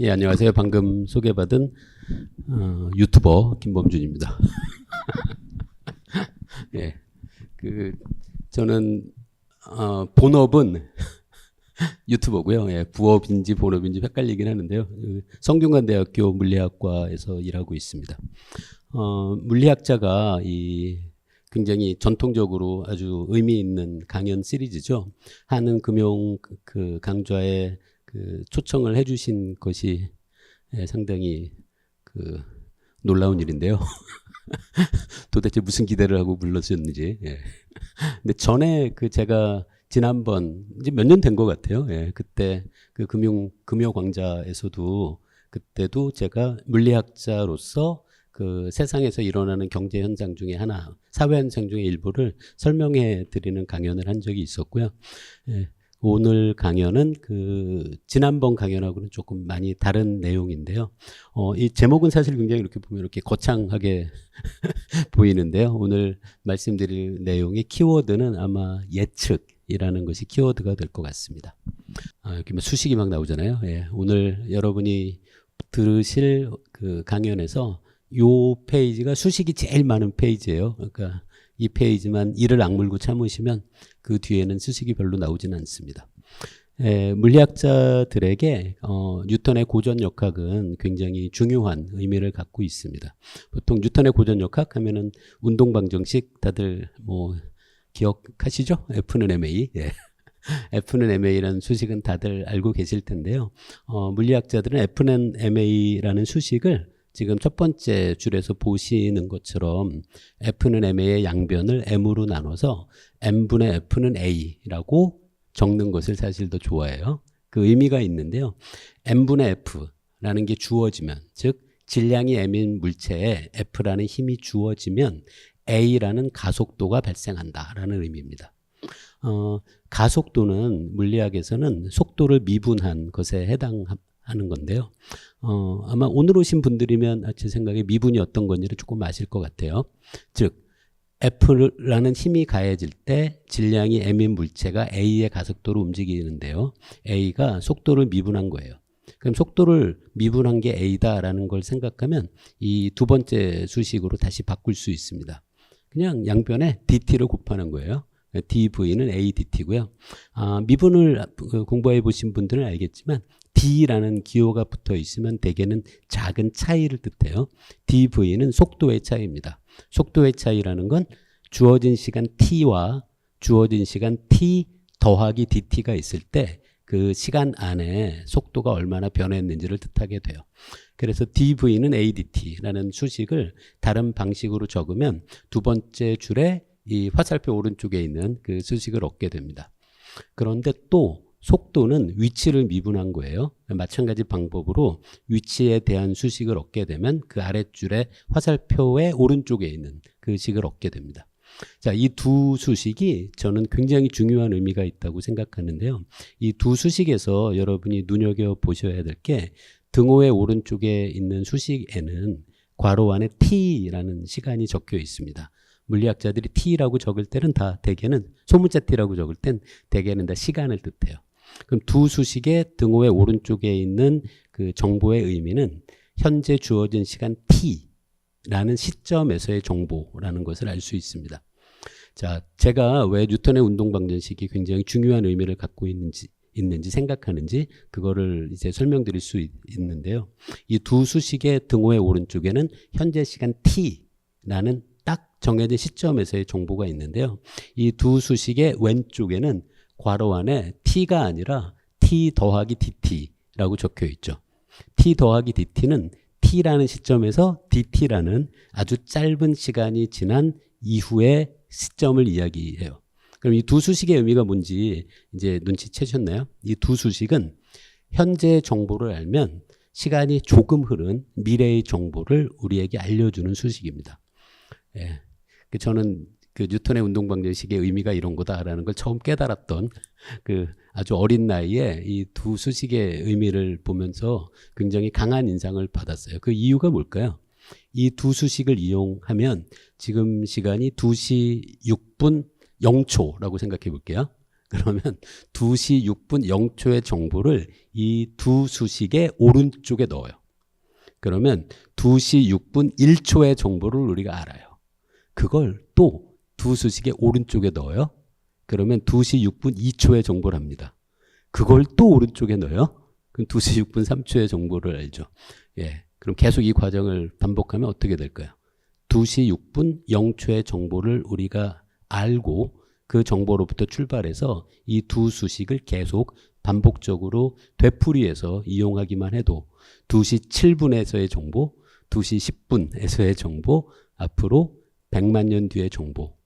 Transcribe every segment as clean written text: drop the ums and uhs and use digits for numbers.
예, 안녕하세요. 방금 소개받은 유튜버 김범준입니다. 예, 그 저는 본업은 유튜버고요. 예, 부업인지 본업인지 헷갈리긴 하는데요. 성균관대학교 물리학과에서 일하고 있습니다. 물리학자가 굉장히 전통적으로 아주 의미 있는 강연 시리즈죠. 한은금용 강좌에 초청을 해주신 것이 상당히 놀라운 일인데요. 도대체 무슨 기대를 하고 불러주셨는지. 예. 근데 전에 제가 지난번 이제 몇 년 된 것 같아요. 예. 그때 금요광자에서도 그때도 제가 물리학자로서 세상에서 일어나는 경제 현상 중에 하나, 사회 현상 중의 일부를 설명해 드리는 강연을 한 적이 있었고요. 예. 오늘 강연은 지난번 강연하고는 조금 많이 다른 내용인데요. 이 제목은 사실 굉장히 이렇게 보면 이렇게 거창하게 보이는데요. 오늘 말씀드릴 내용의 키워드는 아마 예측이라는 것이 키워드가 될 것 같습니다. 이렇게 수식이 막 나오잖아요. 예, 오늘 여러분이 들으실 강연에서 요 페이지가 수식이 제일 많은 페이지예요. 그러니까 이 페이지만 이를 악물고 참으시면 그 뒤에는 수식이 별로 나오지는 않습니다. 물리학자들에게 뉴턴의 고전역학은 굉장히 중요한 의미를 갖고 있습니다. 보통 뉴턴의 고전역학 하면은 운동방정식 다들 기억하시죠? F는 ma. 예. F는 ma라는 수식은 다들 알고 계실 텐데요. 물리학자들은 F는 ma라는 수식을 지금 첫 번째 줄에서 보시는 것처럼 F는 ma의 양변을 m으로 나눠서 m분의 F는 a라고 적는 것을 사실 더 좋아해요. 그 의미가 있는데요. m분의 F라는 게 주어지면, 즉 질량이 m인 물체에 F라는 힘이 주어지면 a라는 가속도가 발생한다라는 의미입니다. 가속도는 물리학에서는 속도를 미분한 것에 해당하는 건데요. 아마 오늘 오신 분들이면 제 생각에 미분이 어떤 건지를 조금 아실 것 같아요. 즉 F라는 힘이 가해질 때 질량이 m인 물체가 A의 가속도로 움직이는데요. A가 속도를 미분한 거예요. 그럼 속도를 미분한 게 A다라는 걸 생각하면 이 두 번째 수식으로 다시 바꿀 수 있습니다. 그냥 양변에 dt를 곱하는 거예요. dv는 adt고요. 미분을 공부해 보신 분들은 알겠지만 d라는 기호가 붙어 있으면 대개는 작은 차이를 뜻해요. dv는 속도의 차이입니다. 속도의 차이라는 건 주어진 시간 t와 주어진 시간 t 더하기 dt가 있을 때 그 시간 안에 속도가 얼마나 변했는지를 뜻하게 돼요. 그래서 dv는 adt라는 수식을 다른 방식으로 적으면 두 번째 줄에 이 화살표 오른쪽에 있는 그 수식을 얻게 됩니다. 그런데 또 속도는 위치를 미분한 거예요. 마찬가지 방법으로 위치에 대한 수식을 얻게 되면 그 아랫줄에 화살표의 오른쪽에 있는 그 식을 얻게 됩니다. 자, 이 두 수식이 저는 굉장히 중요한 의미가 있다고 생각하는데요. 이 두 수식에서 여러분이 눈여겨보셔야 될 게 등호의 오른쪽에 있는 수식에는 괄호 안에 t라는 시간이 적혀 있습니다. 물리학자들이 t라고 적을 때는 다 대개는 소문자 t라고 적을 땐 대개는 다 시간을 뜻해요. 그럼 두 수식의 등호의 오른쪽에 있는 그 정보의 의미는 현재 주어진 시간 t라는 시점에서의 정보라는 것을 알 수 있습니다. 자, 제가 왜 뉴턴의 운동방정식이 굉장히 중요한 의미를 갖고 있는지 생각하는지 그거를 이제 설명드릴 수 있는데요. 이 두 수식의 등호의 오른쪽에는 현재 시간 t라는 딱 정해진 시점에서의 정보가 있는데요. 이 두 수식의 왼쪽에는 괄호 안에 t가 아니라 t 더하기 dt라고 적혀 있죠. t 더하기 dt는 t라는 시점에서 dt라는 아주 짧은 시간이 지난 이후의 시점을 이야기해요. 그럼 이 두 수식의 의미가 뭔지 이제 눈치채셨나요? 이 두 수식은 현재 정보를 알면 시간이 조금 흐른 미래의 정보를 우리에게 알려주는 수식입니다. 예. 저는 뉴턴의 운동방정식의 의미가 이런 거다라는 걸 처음 깨달았던 아주 어린 나이에 이 두 수식의 의미를 보면서 굉장히 강한 인상을 받았어요. 그 이유가 뭘까요? 이 두 수식을 이용하면 지금 시간이 2시 6분 0초라고 생각해 볼게요. 그러면 2시 6분 0초의 정보를 이 두 수식의 오른쪽에 넣어요. 그러면 2시 6분 1초의 정보를 우리가 알아요. 그걸 또 두 수식의 오른쪽에 넣어요. 그러면 2시 6분 2초의 정보를 합니다. 그걸 또 오른쪽에 넣어요. 그럼 2시 6분 3초의 정보를 알죠. 예. 그럼 계속 이 과정을 반복하면 어떻게 될까요? 2시 6분 0초의 정보를 우리가 알고 그 정보로부터 출발해서 이 두 수식을 계속 반복적으로 되풀이해서 이용하기만 해도 2시 7분에서의 정보, 2시 10분에서의 정보, 앞으로 100만 년 뒤의 정보,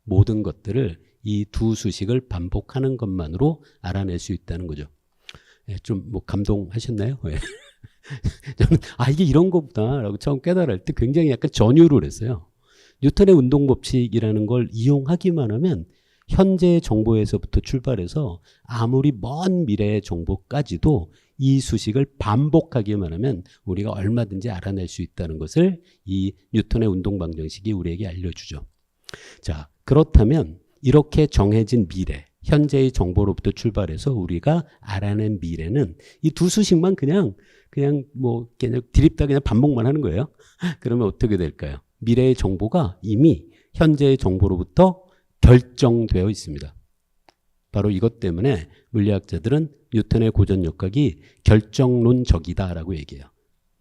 모든 것들을 이 두 수식을 반복하는 것만으로 알아낼 수 있다는 거죠. 예, 좀 뭐 감동하셨나요? 예. 저는 이게 이런 거구나라고 처음 깨달을 때 굉장히 약간 전율을 했어요. 뉴턴의 운동 법칙이라는 걸 이용하기만 하면 현재의 정보에서부터 출발해서 아무리 먼 미래의 정보까지도 이 수식을 반복하기만 하면 우리가 얼마든지 알아낼 수 있다는 것을 이 뉴턴의 운동 방정식이 우리에게 알려주죠. 자, 그렇다면 이렇게 정해진 미래, 현재의 정보로부터 출발해서 우리가 알아낸 미래는 이 두 수식만 그냥 드립다 그냥 반복만 하는 거예요. 그러면 어떻게 될까요? 미래의 정보가 이미 현재의 정보로부터 결정되어 있습니다. 바로 이것 때문에 물리학자들은 뉴턴의 고전역학이 결정론적이다라고 얘기해요.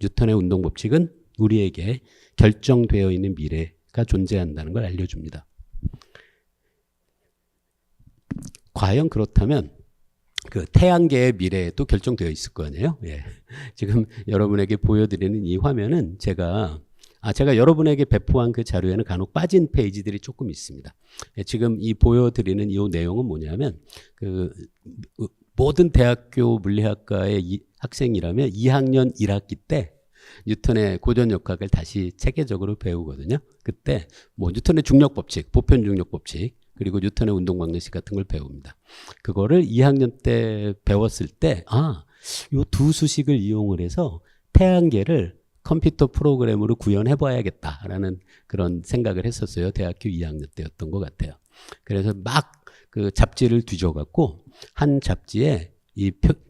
뉴턴의 운동 법칙은 우리에게 결정되어 있는 미래가 존재한다는 걸 알려줍니다. 과연 그렇다면 그 태양계의 미래도 결정되어 있을 거 아니에요? 예. 지금 여러분에게 보여드리는 이 화면은 제가 여러분에게 배포한 그 자료에는 간혹 빠진 페이지들이 조금 있습니다. 예, 지금 이 보여드리는 이 내용은 뭐냐면 모든 대학교 물리학과의 학생이라면 2학년 1학기 때 뉴턴의 고전역학을 다시 체계적으로 배우거든요. 그때 뭐 뉴턴의 중력법칙, 보편 중력법칙, 그리고 뉴턴의 운동방정식 같은 걸 배웁니다. 그거를 2학년 때 배웠을 때 요 두 수식을 이용을 해서 태양계를 컴퓨터 프로그램으로 구현해 봐야겠다라는 그런 생각을 했었어요. 대학교 2학년 때였던 것 같아요. 그래서 막 그 잡지를 뒤져갖고 한 잡지에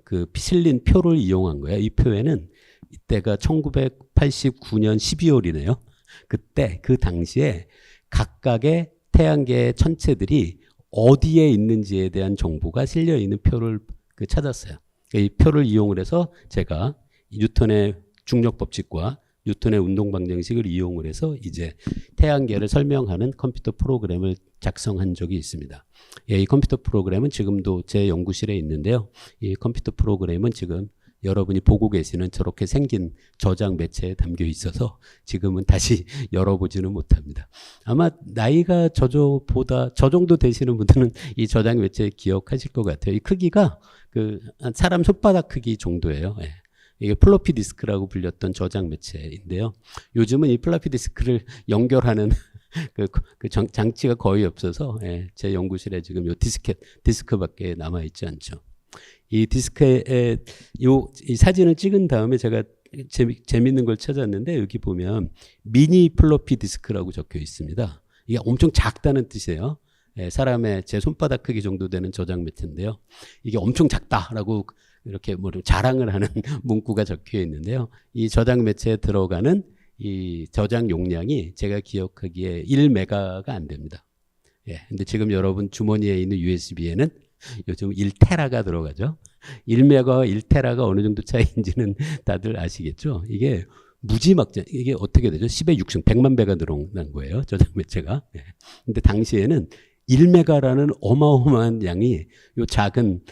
그 실린 표를 이용한 거예요. 이 표에는 이때가 1989년 12월이네요. 그때 그 당시에 각각의 태양계의 천체들이 어디에 있는지에 대한 정보가 실려 있는 표를 찾았어요. 이 표를 이용을 해서 제가 뉴턴의 중력 법칙과 뉴턴의 운동 방정식을 이용을 해서 이제 태양계를 설명하는 컴퓨터 프로그램을 작성한 적이 있습니다. 예, 이 컴퓨터 프로그램은 지금도 제 연구실에 있는데요. 이 컴퓨터 프로그램은 지금 여러분이 보고 계시는 저렇게 생긴 저장 매체에 담겨 있어서 지금은 다시 열어보지는 못합니다. 아마 나이가 저 정도 되시는 분들은 이 저장 매체 기억하실 것 같아요. 이 크기가 그 사람 손바닥 크기 정도예요. 예. 이게 플로피 디스크라고 불렸던 저장 매체인데요. 요즘은 이 플로피 디스크를 연결하는 그 장치가 거의 없어서 예, 제 연구실에 지금 요 디스크밖에 남아 있지 않죠. 이 디스크에 이 사진을 찍은 다음에 제가 재밌는 걸 찾았는데 여기 보면 미니 플로피 디스크라고 적혀 있습니다. 이게 엄청 작다는 뜻이에요. 예, 사람의 제 손바닥 크기 정도 되는 저장 매체인데요. 이게 엄청 작다라고 이렇게 뭐 자랑을 하는 문구가 적혀 있는데요. 이 저장 매체에 들어가는 이 저장 용량이 제가 기억하기에 1메가가 안 됩니다. 예, 근데 지금 여러분 주머니에 있는 USB에는 요즘 1테라가 들어가죠. 1메가와 1테라가 어느 정도 차이인지는 다들 아시겠죠? 이게 무지막지, 이게 어떻게 되죠? 10의 6승, 100만 배가 늘어난 거예요. 저장 매체가. 예. 근데 당시에는 1메가라는 어마어마한 양이 요 작은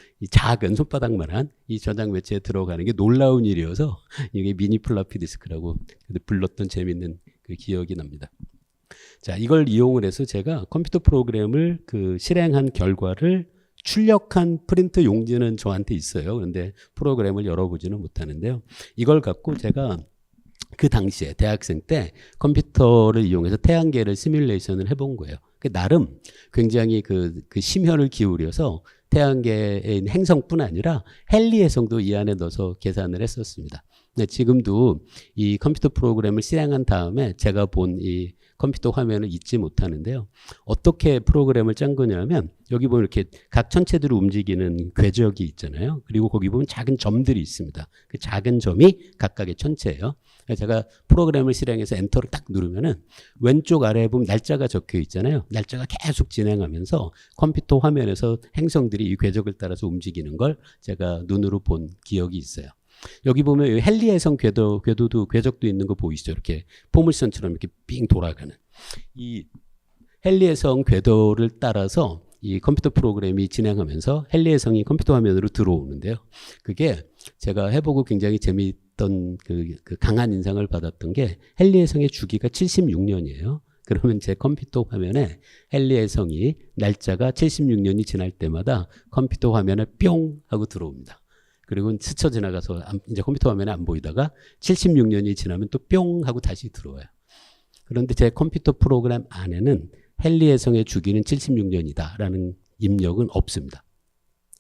손바닥만한 이 저장 매체에 들어가는 게 놀라운 일이어서 이게 미니 플로피 디스크라고 불렀던 재밌는 그 기억이 납니다. 자, 이걸 이용을 해서 제가 컴퓨터 프로그램을 실행한 결과를 출력한 프린트 용지는 저한테 있어요. 그런데 프로그램을 열어보지는 못하는데요. 이걸 갖고 제가 그 당시에 대학생 때 컴퓨터를 이용해서 태양계를 시뮬레이션을 해본 거예요. 나름 굉장히 그 심혈을 기울여서 태양계에 있는 행성뿐 아니라 헨리 해성도 이 안에 넣어서 계산을 했었습니다. 근데 지금도 이 컴퓨터 프로그램을 실행한 다음에 제가 본 이 컴퓨터 화면을 잊지 못하는데요. 어떻게 프로그램을 짠 거냐면 여기 보면 이렇게 각 천체들을 움직이는 궤적이 있잖아요. 그리고 거기 보면 작은 점들이 있습니다. 그 작은 점이 각각의 천체예요. 제가 프로그램을 실행해서 엔터를 딱 누르면은 왼쪽 아래에 보면 날짜가 적혀 있잖아요. 날짜가 계속 진행하면서 컴퓨터 화면에서 행성들이 이 궤적을 따라서 움직이는 걸 제가 눈으로 본 기억이 있어요. 여기 보면 헨리에성 궤도도 궤적도 있는 거 보이시죠? 이렇게 포물선처럼 이렇게 삥 돌아가는 이 헨리에성 궤도를 따라서 이 컴퓨터 프로그램이 진행하면서 헨리에성이 컴퓨터 화면으로 들어오는데요. 그게 제가 해보고 굉장히 재미있던 그 강한 인상을 받았던 게 헨리에성의 주기가 76년이에요. 그러면 제 컴퓨터 화면에 헨리에성이 날짜가 76년이 지날 때마다 컴퓨터 화면에 뿅 하고 들어옵니다. 그리고 스쳐 지나가서 이제 컴퓨터 화면에 안 보이다가 76년이 지나면 또 뿅 하고 다시 들어와요. 그런데 제 컴퓨터 프로그램 안에는 헨리에성의 주기는 76년이다라는 입력은 없습니다.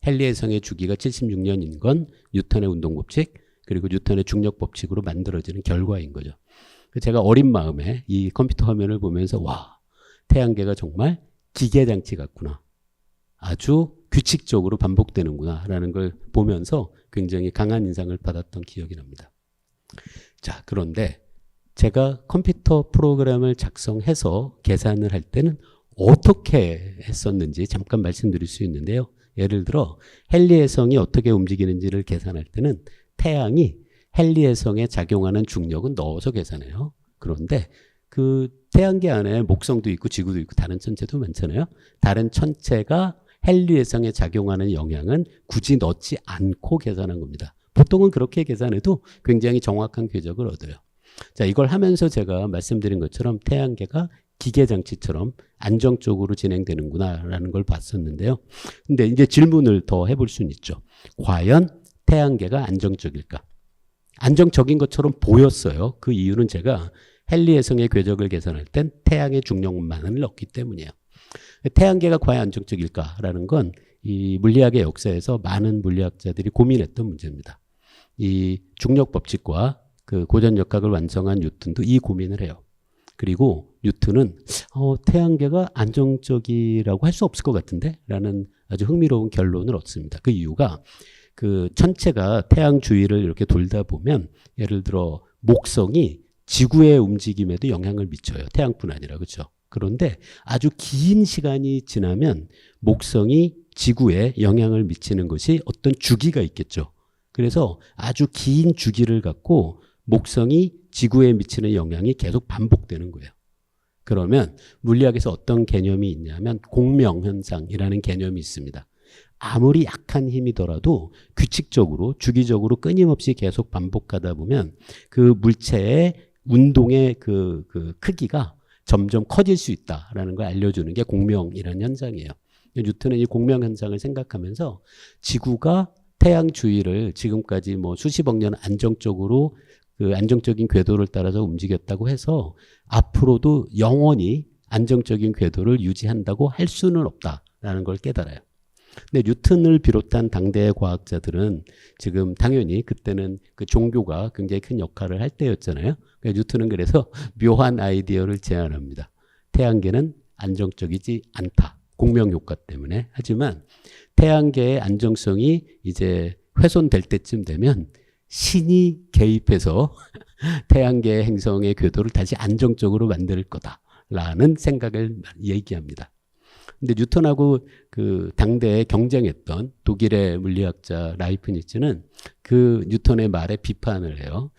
헨리에성의 주기가 76년인 건 뉴턴의 운동법칙 그리고 뉴턴의 중력법칙으로 만들어지는 결과인 거죠. 제가 어린 마음에 이 컴퓨터 화면을 보면서 와, 태양계가 정말 기계장치 같구나. 아주 규칙적으로 반복되는구나 라는 걸 보면서 굉장히 강한 인상을 받았던 기억이 납니다. 자, 그런데 제가 컴퓨터 프로그램을 작성해서 계산을 할 때는 어떻게 했었는지 잠깐 말씀드릴 수 있는데요. 예를 들어 헨리에성이 어떻게 움직이는지를 계산할 때는 태양이 헨리에성에 작용하는 중력은 넣어서 계산해요. 그런데 그 태양계 안에 목성도 있고 지구도 있고 다른 천체도 많잖아요. 다른 천체가 헨리에성에 작용하는 영향은 굳이 넣지 않고 계산한 겁니다. 보통은 그렇게 계산해도 굉장히 정확한 궤적을 얻어요. 자, 이걸 하면서 제가 말씀드린 것처럼 태양계가 기계장치처럼 안정적으로 진행되는구나라는 걸 봤었는데요. 근데 이제 질문을 더 해볼 수는 있죠. 과연 태양계가 안정적일까? 안정적인 것처럼 보였어요. 그 이유는 제가 헨리에성의 궤적을 계산할 땐 태양의 중력만을 넣기 때문이에요. 태양계가 과연 안정적일까라는 건 이 물리학의 역사에서 많은 물리학자들이 고민했던 문제입니다. 이 중력 법칙과 그 고전역학을 완성한 뉴턴도 이 고민을 해요. 그리고 뉴턴은 태양계가 안정적이라고 할 수 없을 것 같은데? 라는 아주 흥미로운 결론을 얻습니다. 그 이유가 그 천체가 태양 주위를 이렇게 돌다 보면 예를 들어 목성이 지구의 움직임에도 영향을 미쳐요. 태양뿐 아니라. 그렇죠? 그런데 아주 긴 시간이 지나면 목성이 지구에 영향을 미치는 것이 어떤 주기가 있겠죠. 그래서 아주 긴 주기를 갖고 목성이 지구에 미치는 영향이 계속 반복되는 거예요. 그러면 물리학에서 어떤 개념이 있냐면 공명현상이라는 개념이 있습니다. 아무리 약한 힘이더라도 규칙적으로 주기적으로 끊임없이 계속 반복하다 보면 그 물체의 운동의 그 크기가 점점 커질 수 있다라는 걸 알려주는 게 공명이라는 현상이에요. 뉴턴은 이 공명현상을 생각하면서 지구가 태양 주위를 지금까지 뭐 수십억 년 안정적으로 그 안정적인 궤도를 따라서 움직였다고 해서 앞으로도 영원히 안정적인 궤도를 유지한다고 할 수는 없다라는 걸 깨달아요. 근데 뉴턴을 비롯한 당대의 과학자들은 지금 당연히 그때는 그 종교가 굉장히 큰 역할을 할 때였잖아요. 뉴턴은 그래서 묘한 아이디어를 제안합니다. 태양계는 안정적이지 않다. 공명효과 때문에. 하지만 태양계의 안정성이 이제 훼손될 때쯤 되면 신이 개입해서 태양계의 행성의 궤도를 다시 안정적으로 만들 거다라는 생각을 얘기합니다. 근데 뉴턴하고 그 당대에 경쟁했던 독일의 물리학자 라이프니츠는 그 뉴턴의 말에 비판을 해요.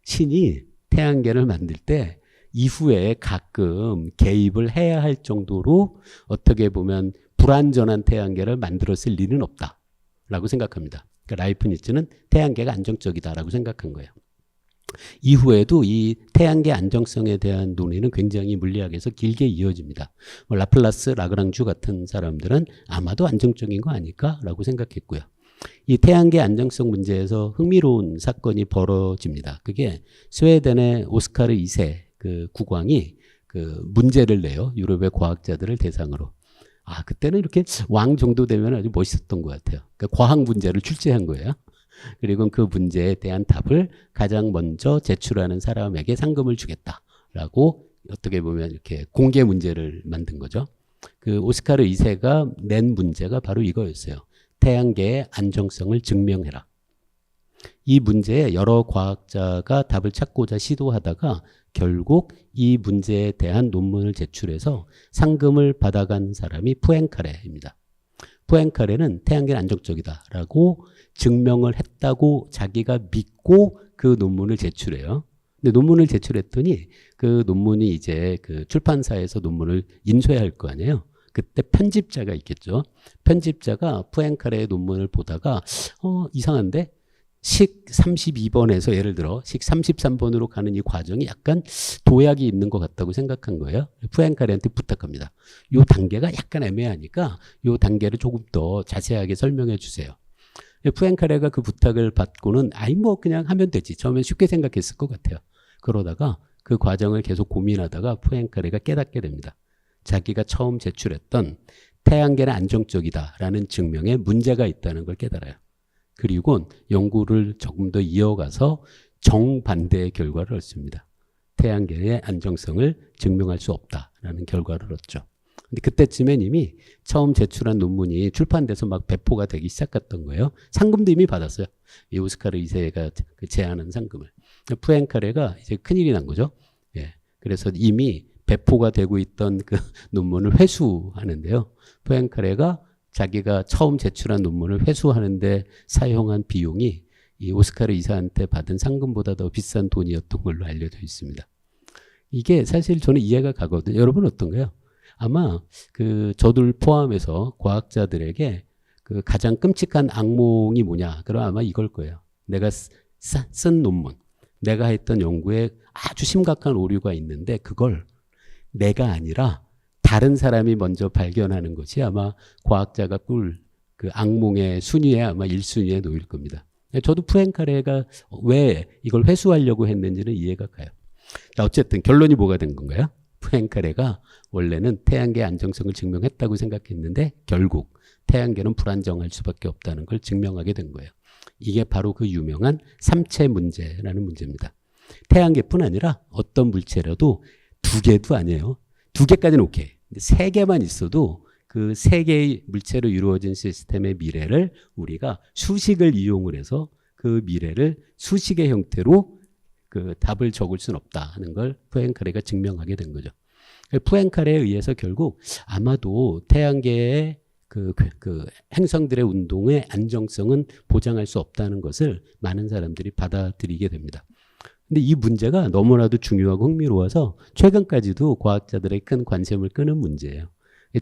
신이 태양계를 만들 때 이후에 가끔 개입을 해야 할 정도로 어떻게 보면 불완전한 태양계를 만들었을 리는 없다라고 생각합니다. 그러니까 라이프니츠는 태양계가 안정적이다라고 생각한 거예요. 이후에도 이 태양계 안정성에 대한 논의는 굉장히 물리학에서 길게 이어집니다. 라플라스, 라그랑주 같은 사람들은 아마도 안정적인 거 아닐까라고 생각했고요. 이 태양계 안정성 문제에서 흥미로운 사건이 벌어집니다. 그게 스웨덴의 오스카르 2세 그 국왕이 그 문제를 내요. 유럽의 과학자들을 대상으로. 그때는 이렇게 왕 정도 되면 아주 멋있었던 것 같아요. 그러니까 과학 문제를 출제한 거예요. 그리고 그 문제에 대한 답을 가장 먼저 제출하는 사람에게 상금을 주겠다라고 어떻게 보면 이렇게 공개 문제를 만든 거죠. 그 오스카르 2세가 낸 문제가 바로 이거였어요. 태양계의 안정성을 증명해라. 이 문제에 여러 과학자가 답을 찾고자 시도하다가 결국 이 문제에 대한 논문을 제출해서 상금을 받아간 사람이 푸엥카레입니다. 푸엥카레는 태양계는 안정적이다라고 증명을 했다고 자기가 믿고 그 논문을 제출해요. 근데 논문을 제출했더니 그 논문이 이제 그 출판사에서 논문을 인쇄할 거 아니에요. 그때 편집자가 있겠죠. 편집자가 푸엥카레의 논문을 보다가 이상한데 식 32번에서 예를 들어 식 33번으로 가는 이 과정이 약간 도약이 있는 것 같다고 생각한 거예요. 푸엥카레한테 부탁합니다. 이 단계가 약간 애매하니까 이 단계를 조금 더 자세하게 설명해 주세요. 푸엥카레가 그 부탁을 받고는 아이 뭐 그냥 하면 되지. 처음엔 쉽게 생각했을 것 같아요. 그러다가 그 과정을 계속 고민하다가 푸엥카레가 깨닫게 됩니다. 자기가 처음 제출했던 태양계는 안정적이다라는 증명에 문제가 있다는 걸 깨달아요. 그리고 연구를 조금 더 이어가서 정반대의 결과를 얻습니다. 태양계의 안정성을 증명할 수 없다라는 결과를 얻죠. 근데 그때쯤엔 이미 처음 제출한 논문이 출판돼서 막 배포가 되기 시작했던 거예요. 상금도 이미 받았어요. 이 오스카르 2세가 제안한 상금을. 푸엥카레가 이제 큰일이 난 거죠. 예. 그래서 이미 배포가 되고 있던 그 논문을 회수하는데요. 푸엥카레가 자기가 처음 제출한 논문을 회수하는데 사용한 비용이 이 오스카르 2세한테 받은 상금보다 더 비싼 돈이었던 걸로 알려져 있습니다. 이게 사실 저는 이해가 가거든요. 여러분 어떤가요? 아마 그 저들 포함해서 과학자들에게 그 가장 끔찍한 악몽이 뭐냐? 그럼 아마 이걸 거예요. 내가 쓴 논문, 내가 했던 연구에 아주 심각한 오류가 있는데 그걸 내가 아니라 다른 사람이 먼저 발견하는 것이 아마 과학자가 꿀 그 악몽의 순위에 아마 1순위에 놓일 겁니다. 저도 푸엥카레가 왜 이걸 회수하려고 했는지는 이해가 가요. 자, 어쨌든 결론이 뭐가 된 건가요? 푸엥카레가 원래는 태양계의 안정성을 증명했다고 생각했는데 결국 태양계는 불안정할 수밖에 없다는 걸 증명하게 된 거예요. 이게 바로 그 유명한 삼체 문제라는 문제입니다. 태양계뿐 아니라 어떤 물체라도 2개도 아니에요. 2개까지는 오케이. 근데 3개만 있어도 그 3개의 물체로 이루어진 시스템의 미래를 우리가 수식을 이용을 해서 그 미래를 수식의 형태로 그 답을 적을 수는 없다 하는 걸 푸엥카레가 증명하게 된 거죠. 푸엥카레에 의해서 결국 아마도 태양계의 그 행성들의 운동의 안정성은 보장할 수 없다는 것을 많은 사람들이 받아들이게 됩니다. 근데 이 문제가 너무나도 중요하고 흥미로워서 최근까지도 과학자들의 큰 관심을 끄는 문제예요.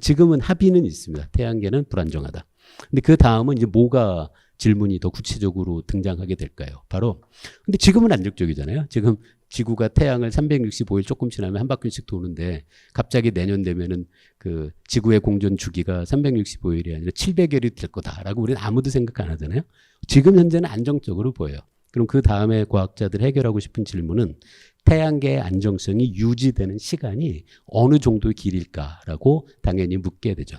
지금은 합의는 있습니다. 태양계는 불안정하다. 근데 그 다음은 이제 뭐가 질문이 더 구체적으로 등장하게 될까요? 바로 근데 지금은 안정적이잖아요. 지금 지구가 태양을 365일 조금 지나면 한 바퀴씩 도는데 갑자기 내년 되면은 그 지구의 공전 주기가 365일이 아니라 700일이 될 거다라고 우리는 아무도 생각 안 하잖아요. 지금 현재는 안정적으로 보여요. 그럼 그 다음에 과학자들이 해결하고 싶은 질문은 태양계의 안정성이 유지되는 시간이 어느 정도 길일까라고 당연히 묻게 되죠.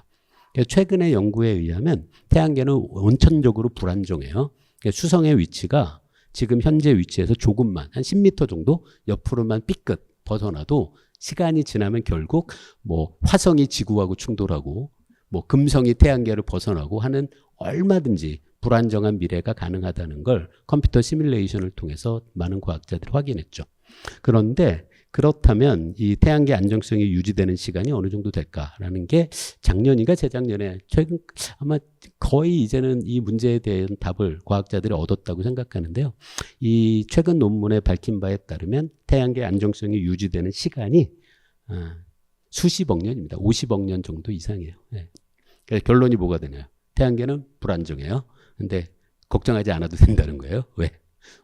최근의 연구에 의하면 태양계는 원천적으로 불안정해요. 수성의 위치가 지금 현재 위치에서 조금만 한 10m 정도 옆으로만 삐끗 벗어나도 시간이 지나면 결국 뭐 화성이 지구하고 충돌하고 뭐 금성이 태양계를 벗어나고 하는 얼마든지 불안정한 미래가 가능하다는 걸 컴퓨터 시뮬레이션을 통해서 많은 과학자들이 확인했죠. 그런데 그렇다면 이 태양계 안정성이 유지되는 시간이 어느 정도 될까라는 게 작년인가 재작년에 최근 아마 거의 이제는 이 문제에 대한 답을 과학자들이 얻었다고 생각하는데요. 이 최근 논문에 밝힌 바에 따르면 태양계 안정성이 유지되는 시간이 수십억 년입니다. 50억 년 정도 이상이에요. 네. 그래서 결론이 뭐가 되나요? 태양계는 불안정해요. 근데 걱정하지 않아도 된다는 거예요. 왜?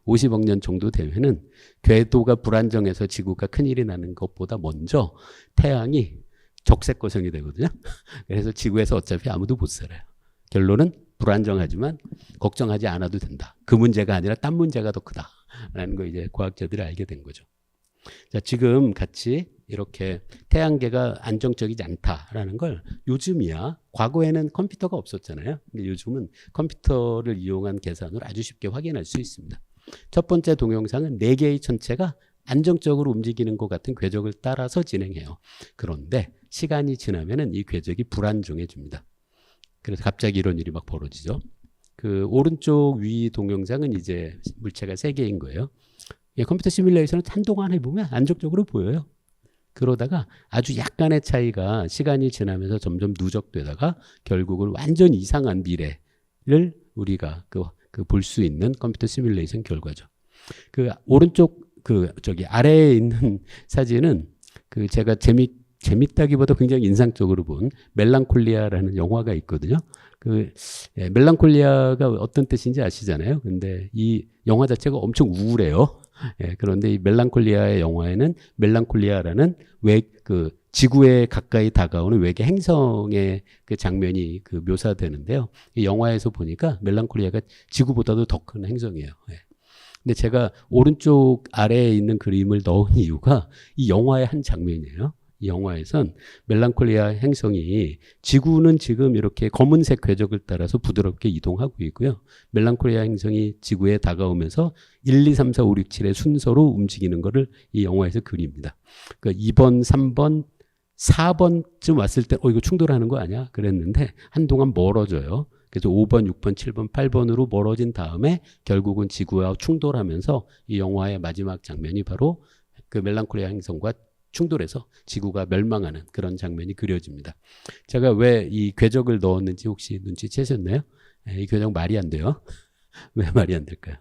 50억 년 정도 되면은 궤도가 불안정해서 지구가 큰일이 나는 것보다 먼저 태양이 적색거성이 되거든요. 그래서 지구에서 어차피 아무도 못 살아요. 결론은 불안정하지만 걱정하지 않아도 된다. 그 문제가 아니라 딴 문제가 더 크다라는 거 이제 과학자들이 알게 된 거죠. 자, 지금 같이 이렇게 태양계가 안정적이지 않다라는 걸 요즘이야. 과거에는 컴퓨터가 없었잖아요. 근데 요즘은 컴퓨터를 이용한 계산으로 아주 쉽게 확인할 수 있습니다. 첫 번째 동영상은 4개의 천체가 안정적으로 움직이는 것 같은 궤적을 따라서 진행해요. 그런데 시간이 지나면은 이 궤적이 불안정해집니다. 그래서 갑자기 이런 일이 막 벌어지죠. 그 오른쪽 위 동영상은 이제 물체가 3개인 거예요. 컴퓨터 시뮬레이션은 한동안 해보면 안정적으로 보여요. 그러다가 아주 약간의 차이가 시간이 지나면서 점점 누적되다가 결국은 완전 이상한 미래를 우리가 볼 수 있는 컴퓨터 시뮬레이션 결과죠. 그 오른쪽 저기 아래에 있는 사진은 제가 재밌다기보다 굉장히 인상적으로 본 멜랑콜리아라는 영화가 있거든요. 멜랑콜리아가 어떤 뜻인지 아시잖아요. 근데 이 영화 자체가 엄청 우울해요. 그런데 이 멜랑콜리아의 영화에는 멜랑콜리아라는 지구에 가까이 다가오는 외계 행성의 그 장면이 묘사되는데요. 이 영화에서 보니까 멜랑콜리아가 지구보다도 더 큰 행성이에요. 근데 제가 오른쪽 아래에 있는 그림을 넣은 이유가 이 영화의 한 장면이에요. 이 영화에선 멜랑콜리아 행성이 지구는 지금 이렇게 검은색 궤적을 따라서 부드럽게 이동하고 있고요. 멜랑콜리아 행성이 지구에 다가오면서 1, 2, 3, 4, 5, 6, 7의 순서로 움직이는 거를 이 영화에서 그립니다. 그러니까 2번, 3번, 4번쯤 왔을 때 이거 충돌하는 거 아니야? 그랬는데 한동안 멀어져요. 그래서 5번, 6번, 7번, 8번으로 멀어진 다음에 결국은 지구와 충돌하면서 이 영화의 마지막 장면이 바로 그 멜랑콜리아 행성과 충돌해서 지구가 멸망하는 그런 장면이 그려집니다. 제가 왜 이 궤적을 넣었는지 혹시 눈치채셨나요? 이 궤적 말이 안 돼요. 왜 말이 안 될까요?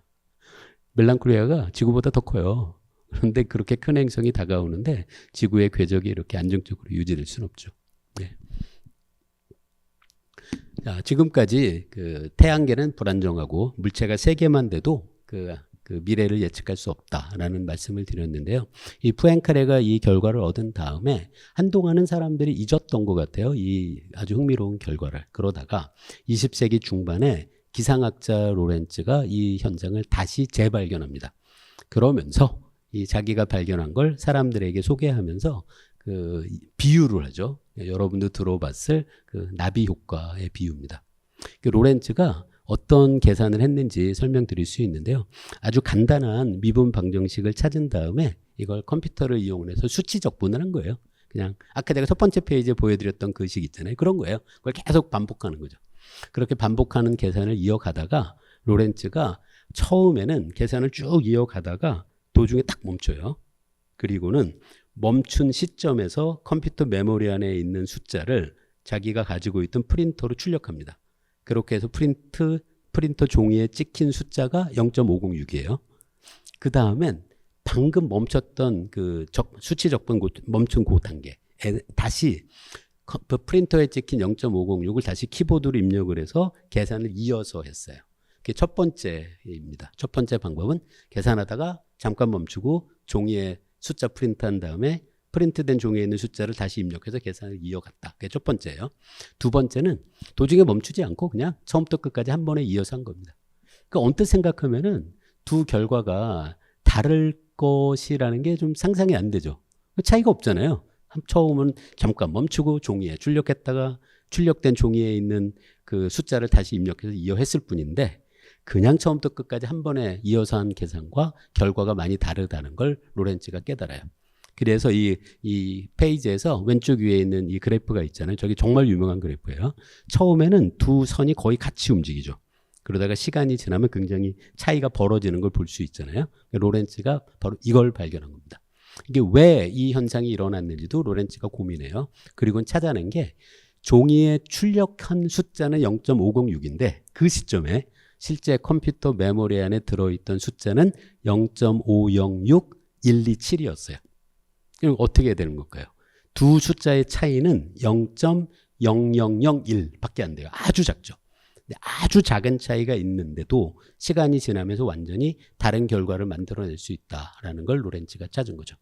멜랑콜리아가 지구보다 더 커요. 그런데 그렇게 큰 행성이 다가오는데 지구의 궤적이 이렇게 안정적으로 유지될 수는 없죠. 네. 자, 지금까지 태양계는 불안정하고 물체가 3개만 돼도 그 미래를 예측할 수 없다라는 말씀을 드렸는데요. 이 푸앵카레가 이 결과를 얻은 다음에 한동안은 사람들이 잊었던 것 같아요. 이 아주 흥미로운 결과를. 그러다가 20세기 중반에 기상학자 로렌츠가 이 현상을 다시 재발견합니다. 그러면서 이 자기가 발견한 걸 사람들에게 소개하면서 비유를 하죠. 여러분도 들어봤을 나비 효과의 비유입니다. 로렌츠가 어떤 계산을 했는지 설명드릴 수 있는데요. 아주 간단한 미분 방정식을 찾은 다음에 이걸 컴퓨터를 이용해서 수치 적분을 한 거예요. 그냥 아까 제가 첫 번째 페이지에 보여드렸던 그 식 있잖아요. 그런 거예요. 그걸 계속 반복하는 거죠. 그렇게 반복하는 계산을 이어가다가 로렌츠가 처음에는 계산을 쭉 이어가다가 도중에 딱 멈춰요. 그리고는 멈춘 시점에서 컴퓨터 메모리 안에 있는 숫자를 자기가 가지고 있던 프린터로 출력합니다. 그렇게 해서 프린터 종이에 찍힌 숫자가 0.506이에요. 그 다음엔 방금 멈췄던 수치 적분 멈춘 그 단계 다시 프린터에 찍힌 0.506을 다시 키보드로 입력을 해서 계산을 이어서 했어요. 그게 첫 번째입니다. 첫 번째 방법은 계산하다가 잠깐 멈추고 종이에 숫자 프린트한 다음에 프린트된 종이에 있는 숫자를 다시 입력해서 계산을 이어갔다. 그게 첫 번째예요. 두 번째는 도중에 멈추지 않고 그냥 처음부터 끝까지 한 번에 이어서 한 겁니다. 그러니까 언뜻 생각하면은 두 결과가 다를 것이라는 게 좀 상상이 안 되죠. 차이가 없잖아요. 처음은 잠깐 멈추고 종이에 출력했다가 출력된 종이에 있는 그 숫자를 다시 입력해서 이어했을 뿐인데 그냥 처음부터 끝까지 한 번에 이어서 한 계산과 결과가 많이 다르다는 걸 로렌츠가 깨달아요. 그래서 이 페이지에서 왼쪽 위에 있는 이 그래프가 있잖아요. 저기 정말 유명한 그래프예요. 처음에는 두 선이 거의 같이 움직이죠. 그러다가 시간이 지나면 굉장히 차이가 벌어지는 걸 볼 수 있잖아요. 로렌츠가 바로 이걸 발견한 겁니다. 이게 왜 이 현상이 일어났는지도 로렌츠가 고민해요. 그리고 찾아낸 게 종이에 출력한 숫자는 0.506인데 그 시점에 실제 컴퓨터 메모리 안에 들어있던 숫자는 0.506127이었어요. 그럼 어떻게 해야 되는 걸까요? 두 숫자의 차이는 0.0001 밖에 안 돼요. 아주 작죠. 아주 작은 차이가 있는데도 시간이 지나면서 완전히 다른 결과를 만들어낼 수 있다라는 걸 로렌츠가 찾은 거죠.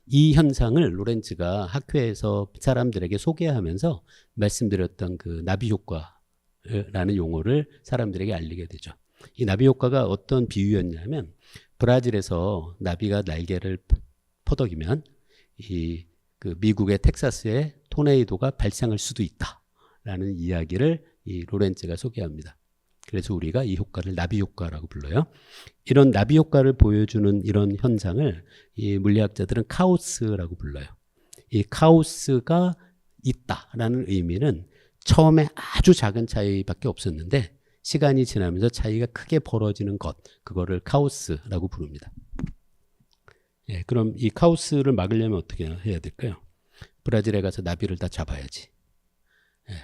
이 현상을 로렌츠가 학회에서 사람들에게 소개하면서 말씀드렸던 그 나비 효과라는 용어를 사람들에게 알리게 되죠. 이 나비 효과가 어떤 비유였냐면 브라질에서 나비가 날개를 퍼덕이면 그 미국의 텍사스에 토네이도가 발생할 수도 있다라는 이야기를 이 로렌츠가 소개합니다. 그래서 우리가 이 효과를 나비 효과라고 불러요. 이런 나비 효과를 보여주는 이런 현상을 이 물리학자들은 카오스라고 불러요. 이 카오스가 있다라는 의미는 처음에 아주 작은 차이밖에 없었는데 시간이 지나면서 차이가 크게 벌어지는 것, 그거를 카오스라고 부릅니다. 예, 그럼 이 카오스를 막으려면 어떻게 해야 될까요? 브라질에 가서 나비를 다 잡아야지. 예.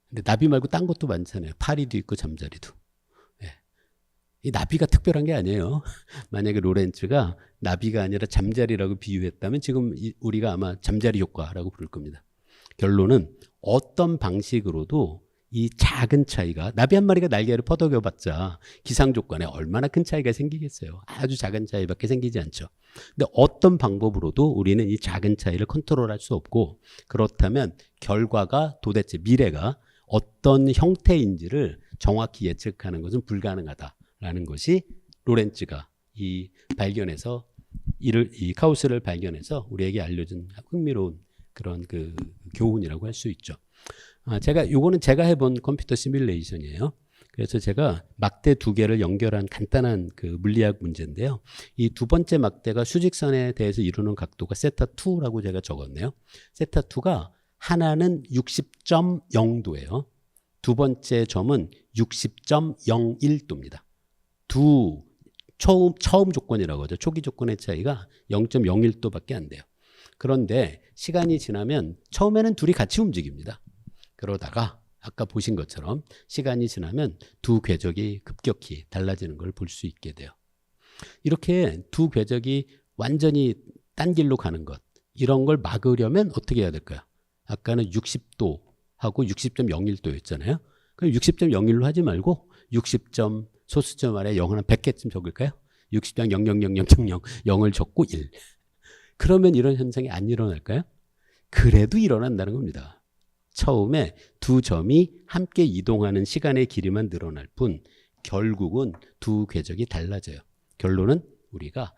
근데 나비 말고 딴 것도 많잖아요. 파리도 있고 잠자리도. 예. 이 나비가 특별한 게 아니에요. 만약에 로렌츠가 나비가 아니라 잠자리라고 비유했다면 지금 우리가 아마 잠자리 효과라고 부를 겁니다. 결론은 어떤 방식으로도 이 작은 차이가, 나비 한 마리가 날개를 퍼덕여봤자 기상조건에 얼마나 큰 차이가 생기겠어요. 아주 작은 차이밖에 생기지 않죠. 근데 어떤 방법으로도 우리는 이 작은 차이를 컨트롤할 수 없고, 그렇다면 결과가 도대체 미래가 어떤 형태인지를 정확히 예측하는 것은 불가능하다라는 것이 로렌츠가 이 발견해서 이 카오스를 발견해서 우리에게 알려준 흥미로운 그런 그 교훈이라고 할 수 있죠. 요거는 제가 해본 컴퓨터 시뮬레이션이에요. 그래서 제가 막대 두 개를 연결한 간단한 그 물리학 문제인데요. 이 두 번째 막대가 수직선에 대해서 이루는 각도가 세타2라고 제가 적었네요. 세타2가 하나는 60.0도예요. 두 번째 점은 60.01도입니다. 처음 조건이라고 하죠. 초기 조건의 차이가 0.01도밖에 안 돼요. 그런데 시간이 지나면 처음에는 둘이 같이 움직입니다. 그러다가 아까 보신 것처럼 시간이 지나면 두 궤적이 급격히 달라지는 걸 볼 수 있게 돼요. 이렇게 두 궤적이 완전히 딴 길로 가는 것, 이런 걸 막으려면 어떻게 해야 될까요? 아까는 60도 하고 60.01도였잖아요. 그럼 60.01로 하지 말고 60점 소수점 아래 0을 한 100개쯤 적을까요? 60.000000을 적고 1. 그러면 이런 현상이 안 일어날까요? 그래도 일어난다는 겁니다. 처음에 두 점이 함께 이동하는 시간의 길이만 늘어날 뿐 결국은 두 궤적이 달라져요. 결론은 우리가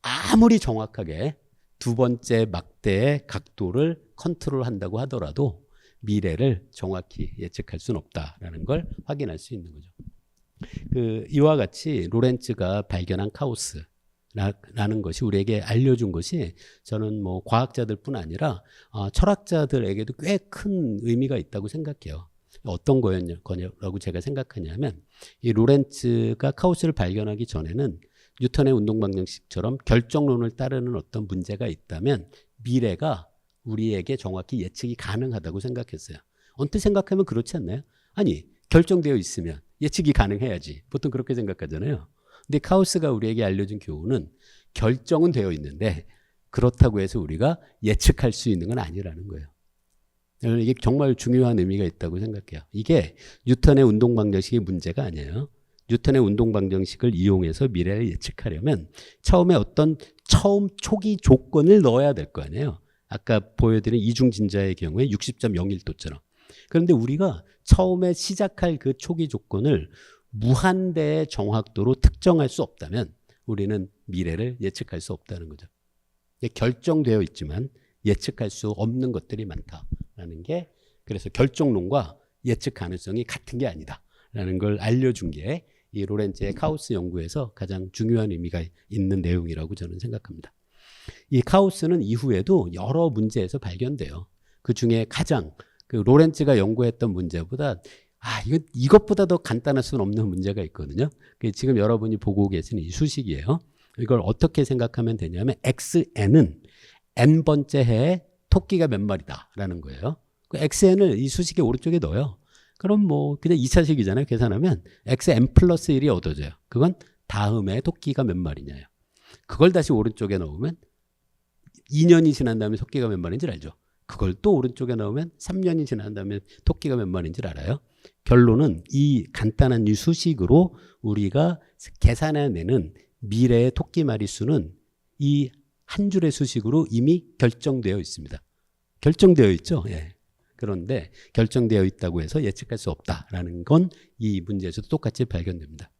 아무리 정확하게 두 번째 막대의 각도를 컨트롤한다고 하더라도 미래를 정확히 예측할 수는 없다라는 걸 확인할 수 있는 거죠. 이와 같이 로렌츠가 발견한 카오스 라는 것이 우리에게 알려준 것이 저는 뭐 과학자들뿐 아니라 철학자들에게도 꽤 큰 의미가 있다고 생각해요. 어떤 거냐고 제가 생각하냐면 이 로렌츠가 카오스를 발견하기 전에는 뉴턴의 운동방정식처럼 결정론을 따르는 어떤 문제가 있다면 미래가 우리에게 정확히 예측이 가능하다고 생각했어요. 언뜻 생각하면 그렇지 않나요? 아니, 결정되어 있으면 예측이 가능해야지. 보통 그렇게 생각하잖아요. 근데 카오스가 우리에게 알려준 교훈은 결정은 되어 있는데 그렇다고 해서 우리가 예측할 수 있는 건 아니라는 거예요. 이게 정말 중요한 의미가 있다고 생각해요. 이게 뉴턴의 운동방정식의 문제가 아니에요. 뉴턴의 운동방정식을 이용해서 미래를 예측하려면 처음에 어떤 초기 조건을 넣어야 될 거 아니에요. 아까 보여드린 이중진자의 경우에 60.01도처럼. 그런데 우리가 처음에 시작할 그 초기 조건을 무한대의 정확도로 특정할 수 없다면 우리는 미래를 예측할 수 없다는 거죠. 결정되어 있지만 예측할 수 없는 것들이 많다라는 게, 그래서 결정론과 예측 가능성이 같은 게 아니다라는 걸 알려준 게 이 로렌츠의 카오스 연구에서 가장 중요한 의미가 있는 내용이라고 저는 생각합니다. 이 카오스는 이후에도 여러 문제에서 발견돼요. 그 중에 가장 로렌츠가 연구했던 문제보다 이것보다 더 간단할 수는 없는 문제가 있거든요. 지금 여러분이 보고 계시는 이 수식이에요. 이걸 어떻게 생각하면 되냐면 xn은 n번째 해에 토끼가 몇 마리다라는 거예요. 그 xn을 이 수식의 오른쪽에 넣어요. 그럼 뭐 그냥 2차식이잖아요. 계산하면 xn 플러스 1이 얻어져요. 그건 다음에 토끼가 몇 마리냐요. 그걸 다시 오른쪽에 넣으면 2년이 지난 다음에 토끼가 몇 마리인지 알죠. 그걸 또 오른쪽에 넣으면 3년이 지난 다음에 토끼가 몇 마리인지 알아요. 결론은 이 간단한 이 수식으로 우리가 계산해내는 미래의 토끼 마리수는 이 한 줄의 수식으로 이미 결정되어 있습니다. 결정되어 있죠. 예. 그런데 결정되어 있다고 해서 예측할 수 없다라는 건 이 문제에서도 똑같이 발견됩니다.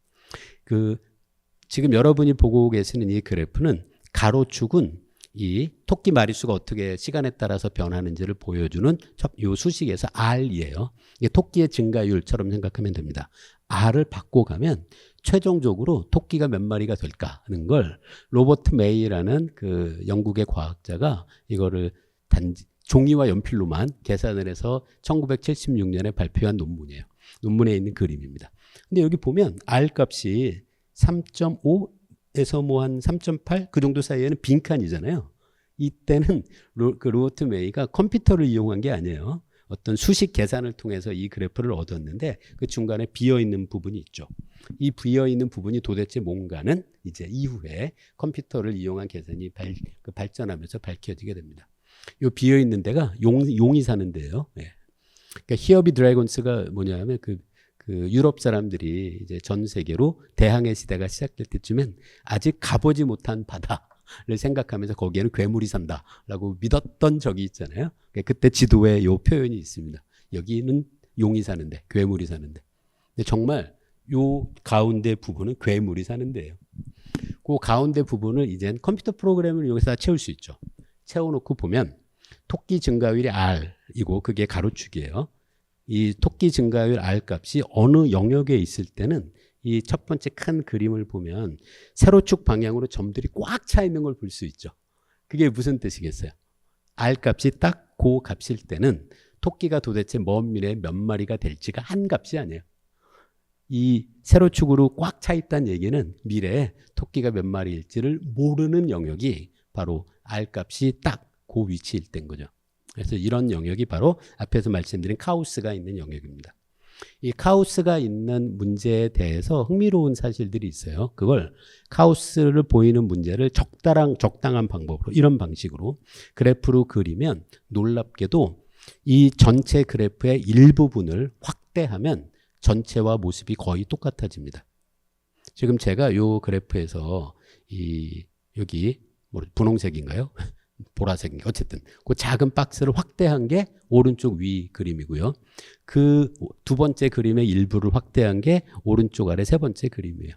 지금 여러분이 보고 계시는 이 그래프는 가로축은 이 토끼 마리수가 어떻게 시간에 따라서 변하는지를 보여주는 이 수식에서 R이에요. 이게 토끼의 증가율처럼 생각하면 됩니다. R을 바꿔가면 최종적으로 토끼가 몇 마리가 될까 하는 걸 로버트 메이라는 그 영국의 과학자가 이거를 단지 종이와 연필로만 계산을 해서 1976년에 발표한 논문이에요. 논문에 있는 그림입니다. 근데 여기 보면 R 값이 3.5에서 뭐 한 3.8 그 정도 사이에는 빈칸이잖아요. 이때는 그 로버트 메이가 컴퓨터를 이용한 게 아니에요. 어떤 수식 계산을 통해서 이 그래프를 얻었는데 그 중간에 비어있는 부분이 있죠. 이 비어있는 부분이 도대체 뭔가는 이제 이후에 컴퓨터를 이용한 계산이 발전하면서 밝혀지게 됩니다. 이 비어있는 데가 용이 사는 데예요. 예. 그러니까 히어비 드래곤스가 뭐냐면 그 유럽 사람들이 이제 전 세계로 대항해 시대가 시작될 때쯤엔 아직 가보지 못한 바다를 생각하면서 거기에는 괴물이 산다라고 믿었던 적이 있잖아요. 그때 지도에 요 표현이 있습니다. 여기는 용이 사는데, 괴물이 사는데. 근데 정말 요 가운데 부분은 괴물이 사는데요. 그 가운데 부분을 이젠 컴퓨터 프로그램을 이용해서 다 채울 수 있죠. 채워놓고 보면 토끼 증가율이 R이고 그게 가로축이에요. 이 토끼 증가율 R 값이 어느 영역에 있을 때는 이 첫 번째 큰 그림을 보면 세로축 방향으로 점들이 꽉 차 있는 걸 볼 수 있죠. 그게 무슨 뜻이겠어요? R 값이 딱 그 값일 때는 토끼가 도대체 먼 미래에 몇 마리가 될지가 한 값이 아니에요. 이 세로축으로 꽉 차 있다는 얘기는 미래에 토끼가 몇 마리일지를 모르는 영역이 바로 R 값이 딱 그 위치일 때인 거죠. 그래서 이런 영역이 바로 앞에서 말씀드린 카오스가 있는 영역입니다. 이 카오스가 있는 문제에 대해서 흥미로운 사실들이 있어요. 그걸 카오스를 보이는 문제를 적당한 방법으로 이런 방식으로 그래프로 그리면 놀랍게도 이 전체 그래프의 일부분을 확대하면 전체와 모습이 거의 똑같아집니다. 지금 제가 이 그래프에서 여기 분홍색인가요? 보라색인가 어쨌든 그 작은 박스를 확대한 게 오른쪽 위 그림이고요. 그 두 번째 그림의 일부를 확대한 게 오른쪽 아래 세 번째 그림이에요.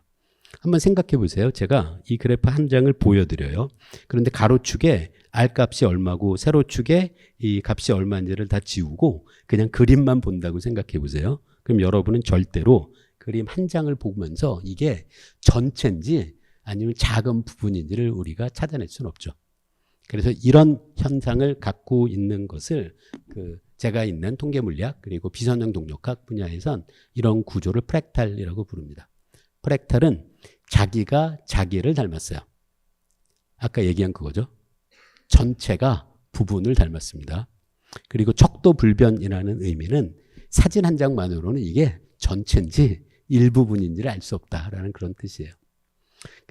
한번 생각해 보세요. 제가 이 그래프 한 장을 보여드려요. 그런데 가로축에 R 값이 얼마고 세로축에 이 값이 얼마인지를 다 지우고 그냥 그림만 본다고 생각해 보세요. 그럼 여러분은 절대로 그림 한 장을 보면서 이게 전체인지 아니면 작은 부분인지를 우리가 찾아낼 수는 없죠. 그래서 이런 현상을 갖고 있는 것을 제가 있는 통계물리학 그리고 비선형 동력학 분야에선 이런 구조를 프랙탈이라고 부릅니다. 프랙탈은 자기가 자기를 닮았어요. 아까 얘기한 그거죠. 전체가 부분을 닮았습니다. 그리고 척도불변이라는 의미는 사진 한 장만으로는 이게 전체인지 일부분인지를 알 수 없다라는 그런 뜻이에요.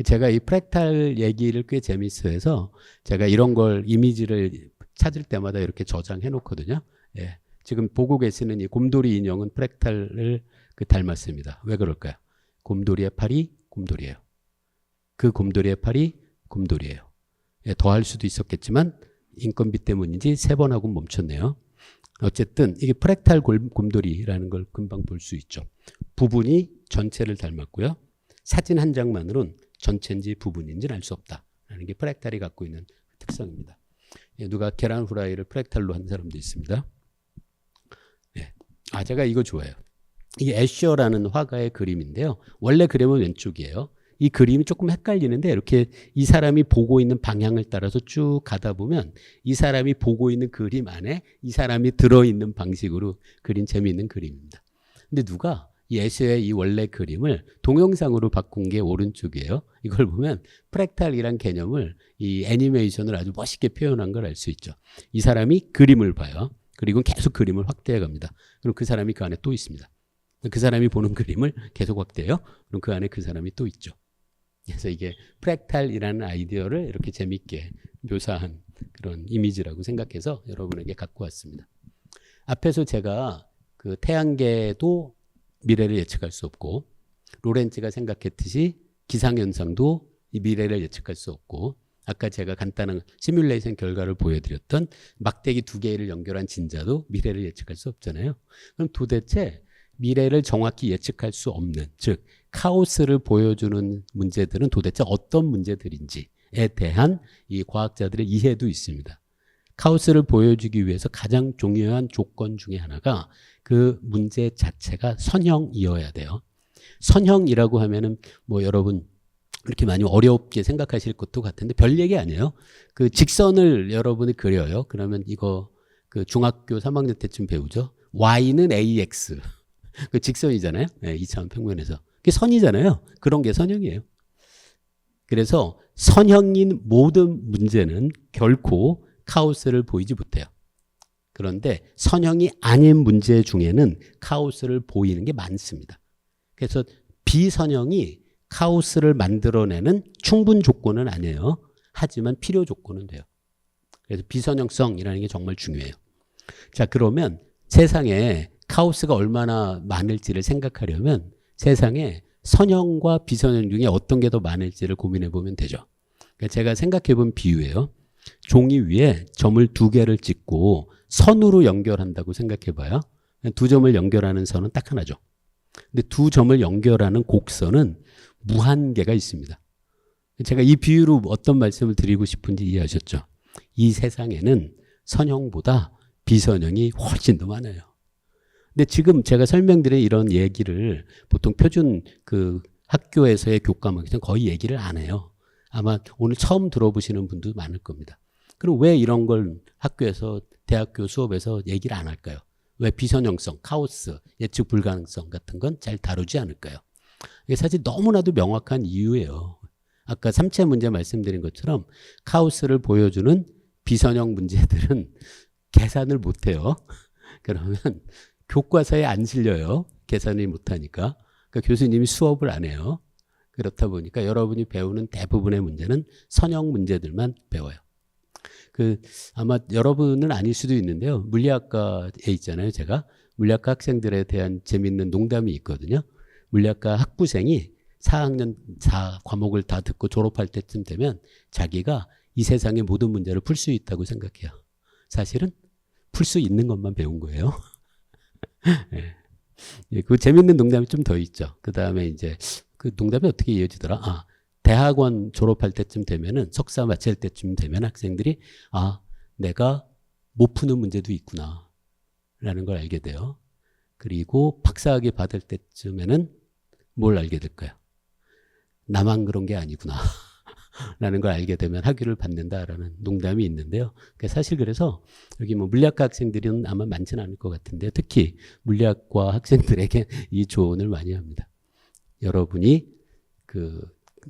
제가 이 프랙탈 얘기를 꽤 재밌어해서 제가 이런 걸 이미지를 찾을 때마다 이렇게 저장해 놓거든요. 예. 지금 보고 계시는 이 곰돌이 인형은 프랙탈을 닮았습니다. 왜 그럴까요? 곰돌이의 팔이 곰돌이에요. 그 곰돌이의 팔이 곰돌이에요. 예, 더 할 수도 있었겠지만 인건비 때문인지 3번 하고 멈췄네요. 어쨌든 이게 프랙탈 곰돌이라는 걸 금방 볼 수 있죠. 부분이 전체를 닮았고요. 사진 한 장만으로는 전체인지 부분인지는 알 수 없다라는 게 프랙탈이 갖고 있는 특성입니다. 예, 누가 계란 후라이를 프랙탈로 한 사람도 있습니다. 예. 제가 이거 좋아해요. 이게 애셔라는 화가의 그림인데요. 원래 그림은 왼쪽이에요. 이 그림이 조금 헷갈리는데 이렇게 이 사람이 보고 있는 방향을 따라서 쭉 가다 보면 이 사람이 보고 있는 그림 안에 이 사람이 들어있는 방식으로 그린 재미있는 그림입니다. 근데 누가 이 애셔의 이 원래 그림을 동영상으로 바꾼 게 오른쪽이에요. 이걸 보면 프랙탈이란 개념을 이 애니메이션을 아주 멋있게 표현한 걸 알 수 있죠. 이 사람이 그림을 봐요. 그리고 계속 그림을 확대해 갑니다. 그럼 그 사람이 그 안에 또 있습니다. 그 사람이 보는 그림을 계속 확대해요. 그럼 그 안에 그 사람이 또 있죠. 그래서 이게 프랙탈이라는 아이디어를 이렇게 재밌게 묘사한 그런 이미지라고 생각해서 여러분에게 갖고 왔습니다. 앞에서 제가 그 태양계도 미래를 예측할 수 없고 로렌츠가 생각했듯이 기상현상도 이 미래를 예측할 수 없고 아까 제가 간단한 시뮬레이션 결과를 보여드렸던 막대기 2개를 연결한 진자도 미래를 예측할 수 없잖아요. 그럼 도대체 미래를 정확히 예측할 수 없는 즉 카오스를 보여주는 문제들은 도대체 어떤 문제들인지에 대한 이 과학자들의 이해도 있습니다. 카오스를 보여주기 위해서 가장 중요한 조건 중에 하나가 그 문제 자체가 선형이어야 돼요. 선형이라고 하면은 뭐 여러분 이렇게 많이 어렵게 생각하실 것도 같은데 별 얘기 아니에요. 그 직선을 여러분이 그려요. 그러면 이거 그 중학교 3학년 때쯤 배우죠. y는 ax. 그 직선이잖아요. 네, 2차원 평면에서. 그게 선이잖아요. 그런 게 선형이에요. 그래서 선형인 모든 문제는 결코 카오스를 보이지 못해요. 그런데 선형이 아닌 문제 중에는 카오스를 보이는 게 많습니다. 그래서 비선형이 카오스를 만들어내는 충분 조건은 아니에요. 하지만 필요 조건은 돼요. 그래서 비선형성이라는 게 정말 중요해요. 자, 그러면 세상에 카오스가 얼마나 많을지를 생각하려면 세상에 선형과 비선형 중에 어떤 게 더 많을지를 고민해 보면 되죠. 그러니까 제가 생각해 본 비유예요. 종이 위에 점을 2개를 찍고 선으로 연결한다고 생각해 봐요. 2점을 연결하는 선은 딱 하나죠. 근데 2점을 연결하는 곡선은 무한개가 있습니다. 제가 이 비유로 어떤 말씀을 드리고 싶은지 이해하셨죠? 이 세상에는 선형보다 비선형이 훨씬 더 많아요. 근데 지금 제가 설명드린 이런 얘기를 보통 표준 그 학교에서의 교과목에서는 거의 얘기를 안 해요. 아마 오늘 처음 들어보시는 분도 많을 겁니다. 그럼 왜 이런 걸 학교에서 대학교 수업에서 얘기를 안 할까요? 왜 비선형성, 카오스, 예측 불가능성 같은 건 잘 다루지 않을까요? 이게 사실 너무나도 명확한 이유예요. 아까 3차 문제 말씀드린 것처럼 카오스를 보여주는 비선형 문제들은 계산을 못해요. 그러면 교과서에 안 실려요. 계산을 못하니까. 그러니까 교수님이 수업을 안 해요. 그렇다 보니까 여러분이 배우는 대부분의 문제는 선형 문제들만 배워요. 아마 여러분은 아닐 수도 있는데요. 물리학과에 있잖아요. 제가 물리학과 학생들에 대한 재밌는 농담이 있거든요. 물리학과 학부생이 4학년 4과목을 다 듣고 졸업할 때쯤 되면 자기가 이 세상의 모든 문제를 풀 수 있다고 생각해요. 사실은 풀 수 있는 것만 배운 거예요. 예, 그 재밌는 농담이 좀 더 있죠. 그 다음에 이제 그 농담이 어떻게 이어지더라? 대학원 졸업할 때쯤 되면은 석사 마칠 때쯤 되면 학생들이 내가 못 푸는 문제도 있구나 라는 걸 알게 돼요. 그리고 박사학위 받을 때쯤에는 뭘 알게 될까요? 나만 그런 게 아니구나 라는 걸 알게 되면 학위를 받는다라는 농담이 있는데요. 사실 그래서 여기 뭐 물리학과 학생들은 아마 많지는 않을 것 같은데 특히 물리학과 학생들에게 이 조언을 많이 합니다. 여러분이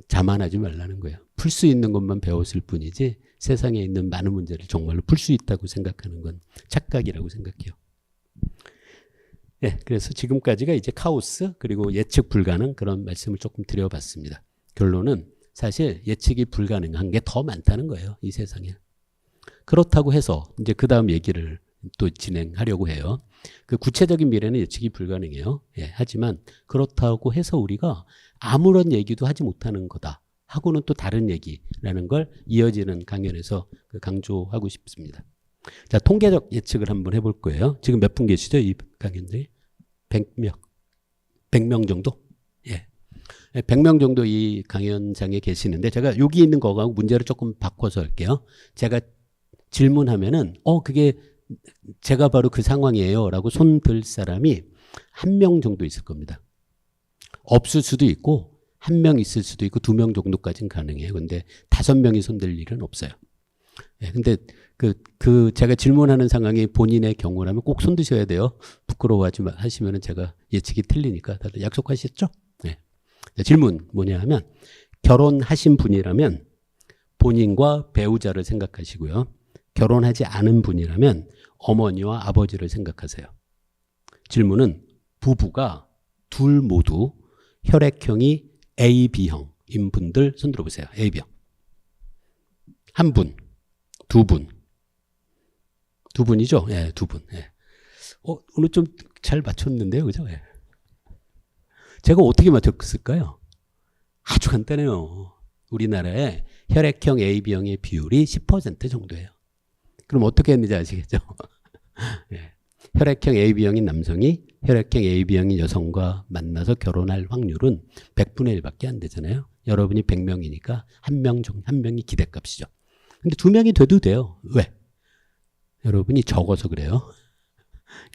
자만하지 말라는 거예요. 풀 수 있는 것만 배웠을 뿐이지 세상에 있는 많은 문제를 정말로 풀 수 있다고 생각하는 건 착각이라고 생각해요. 네, 그래서 지금까지가 이제 카오스 그리고 예측 불가능 그런 말씀을 조금 드려봤습니다. 결론은 사실 예측이 불가능한 게 더 많다는 거예요. 이 세상에. 그렇다고 해서 이제 그 다음 얘기를 또 진행하려고 해요. 그 구체적인 미래는 예측이 불가능해요. 예, 하지만 그렇다고 해서 우리가 아무런 얘기도 하지 못하는 거다 하고는 또 다른 얘기라는 걸 이어지는 강연에서 강조하고 싶습니다. 자, 통계적 예측을 한번 해볼 거예요. 지금 몇 분 계시죠? 이 강연들이? 100명 정도? 예. 100명 정도 이 강연장에 계시는데 제가 여기 있는 거하고 문제를 조금 바꿔서 할게요. 제가 질문하면은 그게 제가 바로 그 상황이에요 라고 손 들 사람이 1명 정도 있을 겁니다. 없을 수도 있고 1명 있을 수도 있고 2명 정도까지는 가능해요. 근데 5명이 손 들 일은 없어요. 예, 근데 제가 질문하는 상황이 본인의 경우라면 꼭 손 드셔야 돼요. 부끄러워하지 하시면은 제가 예측이 틀리니까 다들 약속하셨죠? 네. 질문 뭐냐 하면 결혼하신 분이라면 본인과 배우자를 생각하시고요. 결혼하지 않은 분이라면 어머니와 아버지를 생각하세요. 질문은 부부가 둘 모두 혈액형이 AB형인 분들 손 들어보세요. AB형. 한 분, 두 분. 두 분이죠? 예, 두 분. 예. 오늘 좀 잘 맞췄는데요. 그죠? 예. 제가 어떻게 맞췄을까요? 아주 간단해요. 우리나라의 혈액형 AB형의 비율이 10% 정도예요. 그럼 어떻게 했는지 아시겠죠? 예. 혈액형 AB형인 남성이 혈액형 AB형인 여성과 만나서 결혼할 확률은 100분의 1밖에 안 되잖아요. 여러분이 100명이니까 한 명이 기대값이죠. 근데 2명이 돼도 돼요. 왜? 여러분이 적어서 그래요.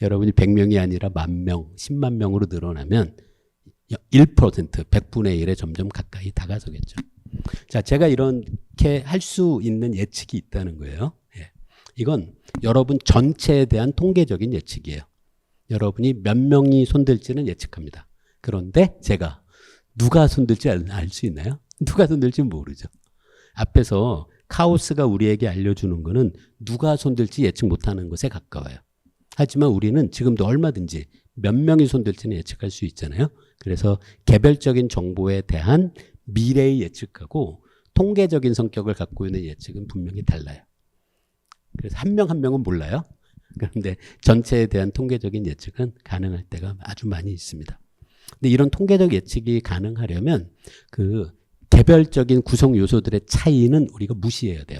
여러분이 100명이 아니라 10,000명, 10만 명으로 늘어나면 1%, 100분의 1에 점점 가까이 다가서겠죠. 자, 제가 이렇게 할 수 있는 예측이 있다는 거예요. 예. 이건 여러분 전체에 대한 통계적인 예측이에요. 여러분이 몇 명이 손들지는 예측합니다. 그런데 제가 누가 손들지 알 수 있나요? 누가 손들지 모르죠. 앞에서 카오스가 우리에게 알려주는 거는 누가 손들지 예측 못하는 것에 가까워요. 하지만 우리는 지금도 얼마든지 몇 명이 손들지는 예측할 수 있잖아요. 그래서 개별적인 정보에 대한 미래의 예측하고 통계적인 성격을 갖고 있는 예측은 분명히 달라요. 그래서 한 명 한 명은 몰라요. 그런데 전체에 대한 통계적인 예측은 가능할 때가 아주 많이 있습니다. 근데 이런 통계적 예측이 가능하려면 그 개별적인 구성 요소들의 차이는 우리가 무시해야 돼요.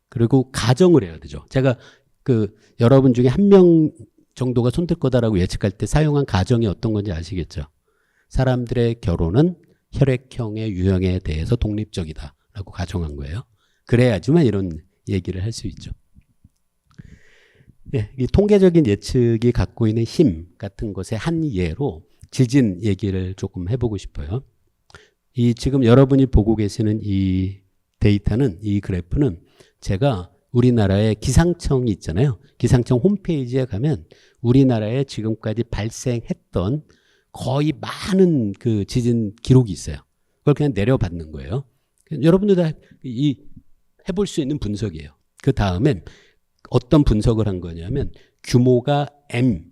그리고 가정을 해야 되죠. 제가 그 여러분 중에 한 명 정도가 손들 거다라고 예측할 때 사용한 가정이 어떤 건지 아시겠죠? 사람들의 결혼은 혈액형의 유형에 대해서 독립적이다라고 가정한 거예요. 그래야지만 이런 얘기를 할 수 있죠. 예, 이 통계적인 예측이 갖고 있는 힘 같은 것의 한 예로 지진 얘기를 조금 해보고 싶어요. 이 지금 여러분이 보고 계시는 이 데이터는, 이 그래프는 제가 우리나라의 기상청이 있잖아요. 기상청 홈페이지에 가면 우리나라에 지금까지 발생했던 거의 많은 그 지진 기록이 있어요. 그걸 그냥 내려받는 거예요. 여러분들 다 해볼 수 있는 분석이에요. 그 다음에 어떤 분석을 한 거냐면 규모가 M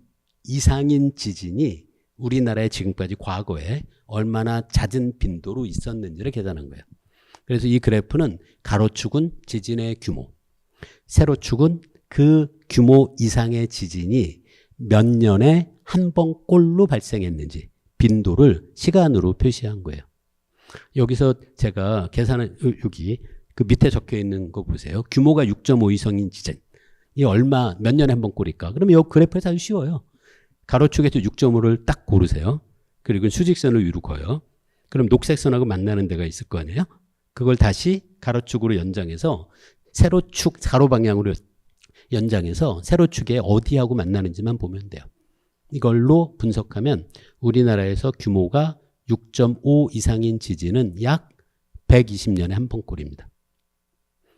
이상인 지진이 우리나라에 지금까지 과거에 얼마나 잦은 빈도로 있었는지를 계산한 거예요. 그래서 이 그래프는 가로축은 지진의 규모, 세로축은 그 규모 이상의 지진이 몇 년에 한 번꼴로 발생했는지 빈도를 시간으로 표시한 거예요. 여기서 제가 계산을 여기 그 밑에 적혀 있는 거 보세요. 규모가 6.5 이상인 지진. 이 얼마 몇 년에 한 번꼴일까? 그러면 이 그래프에서 아주 쉬워요. 가로축에서 6.5를 딱 고르세요. 그리고 수직선을 위로 그어요. 그럼 녹색선하고 만나는 데가 있을 거 아니에요? 그걸 다시 가로축으로 연장해서 세로축 가로 방향으로 연장해서 세로축에 어디하고 만나는지만 보면 돼요. 이걸로 분석하면 우리나라에서 규모가 6.5 이상인 지진은 약 120년에 한 번꼴입니다.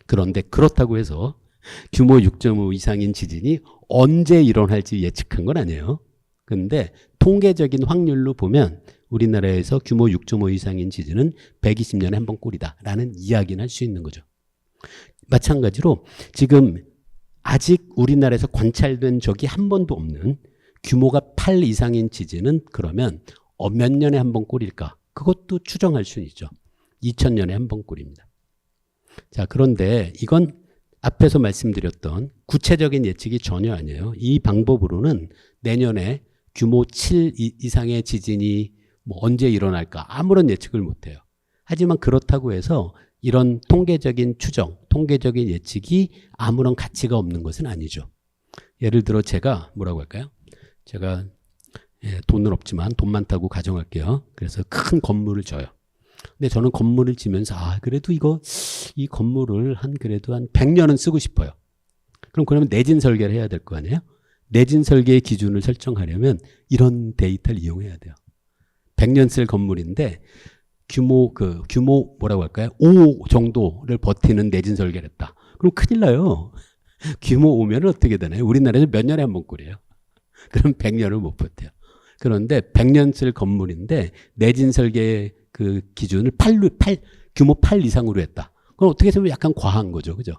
그런데 그렇다고 해서 규모 6.5 이상인 지진이 언제 일어날지 예측한 건 아니에요. 그런데 통계적인 확률로 보면 우리나라에서 규모 6.5 이상인 지진은 120년에 한 번꼴이다라는 이야기는 할 수 있는 거죠. 마찬가지로 지금 아직 우리나라에서 관찰된 적이 한 번도 없는 규모가 8 이상인 지진은 그러면 몇 년에 한 번꼴일까? 그것도 추정할 수 있죠. 2000년에 한 번꼴입니다. 자, 그런데 이건 앞에서 말씀드렸던 구체적인 예측이 전혀 아니에요. 이 방법으로는 내년에 규모 7 이상의 지진이 뭐 언제 일어날까 아무런 예측을 못해요. 하지만 그렇다고 해서 이런 통계적인 추정, 통계적인 예측이 아무런 가치가 없는 것은 아니죠. 예를 들어 제가 뭐라고 할까요? 제가 돈은 없지만 돈 많다고 가정할게요. 그래서 큰 건물을 져요. 근데 저는 건물을 지면서 그래도 이 건물을 그래도 한 100년은 쓰고 싶어요. 그러면 내진 설계를 해야 될 거 아니에요? 내진 설계의 기준을 설정하려면 이런 데이터를 이용해야 돼요. 100년 쓸 건물인데 규모 뭐라고 할까요? 5 정도를 버티는 내진 설계를 했다. 그럼 큰일 나요. 규모 5면은 어떻게 되나요? 우리나라에서 몇 년에 한 번꼴이에요. 그럼 100년을 못 버텨요. 그런데 100년 쓸 건물인데 내진 설계 그 기준을 규모 8 이상으로 했다. 그럼 어떻게 보면 약간 과한 거죠. 그죠?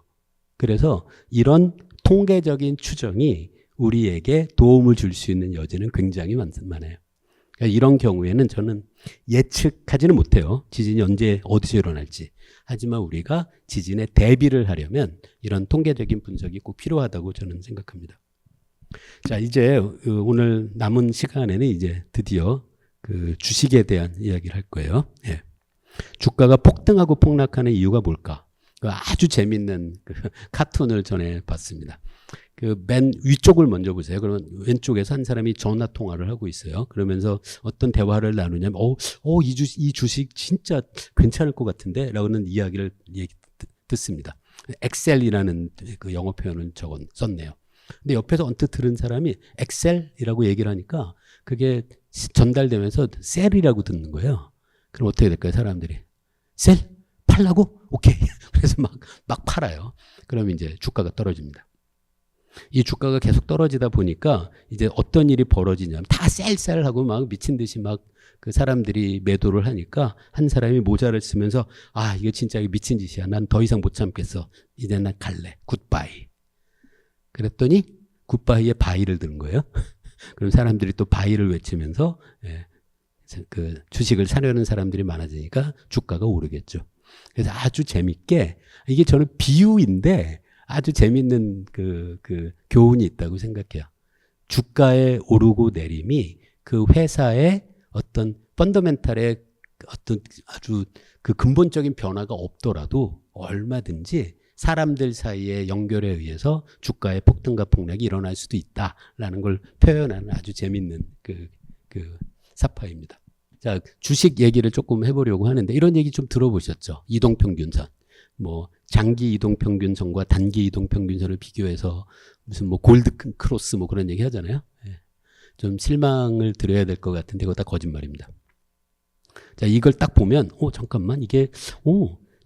그래서 이런 통계적인 추정이 우리에게 도움을 줄 수 있는 여지는 굉장히 많아요. 그러니까 이런 경우에는 저는 예측하지는 못해요. 지진이 언제 어디서 일어날지. 하지만 우리가 지진에 대비를 하려면 이런 통계적인 분석이 꼭 필요하다고 저는 생각합니다. 자, 이제 오늘 남은 시간에는 이제 드디어 그 주식에 대한 이야기를 할 거예요. 예. 주가가 폭등하고 폭락하는 이유가 뭘까? 아주 재밌는 카툰을 전에 봤습니다. 맨 위쪽을 먼저 보세요. 그러면 왼쪽에서 한 사람이 전화 통화를 하고 있어요. 그러면서 어떤 대화를 나누냐면, 이 주식 진짜 괜찮을 것 같은데? 라고는 이야기를 듣습니다. 엑셀이라는 그 영어 표현을 썼네요. 근데 옆에서 언뜻 들은 사람이 엑셀이라고 얘기를 하니까 그게 전달되면서 셀이라고 듣는 거예요. 그럼 어떻게 될까요, 사람들이? 셀? 팔라고? 오케이. 그래서 막 팔아요. 그럼 이제 주가가 떨어집니다. 이 주가가 계속 떨어지다 보니까 이제 어떤 일이 벌어지냐면 다 셀하고 막 미친 듯이 막 그 사람들이 매도를 하니까 한 사람이 모자를 쓰면서 아, 이거 진짜 미친 짓이야. 난 더 이상 못 참겠어. 이제 난 갈래. 굿바이. 그랬더니 굿바이에 바이를 드는 거예요. 그럼 사람들이 또 바이를 외치면서 그 주식을 사려는 사람들이 많아지니까 주가가 오르겠죠. 그래서 아주 재밌게 이게 저는 비유인데 아주 재밌는 그 교훈이 있다고 생각해요. 주가의 오르고 내림이 그 회사의 어떤 펀더멘탈의 어떤 아주 그 근본적인 변화가 없더라도 얼마든지 사람들 사이의 연결에 의해서 주가의 폭등과 폭락이 일어날 수도 있다라는 걸 표현하는 아주 재밌는 그 사파입니다. 자, 주식 얘기를 조금 해보려고 하는데 이런 얘기 좀 들어보셨죠? 이동평균선. 뭐 장기 이동평균선과 단기 이동평균선을 비교해서 무슨 뭐 골드 크로스 뭐 그런 얘기 하잖아요. 좀 실망을 드려야 될 것 같은데 그거 다 거짓말입니다. 자, 이걸 딱 보면 잠깐만 이게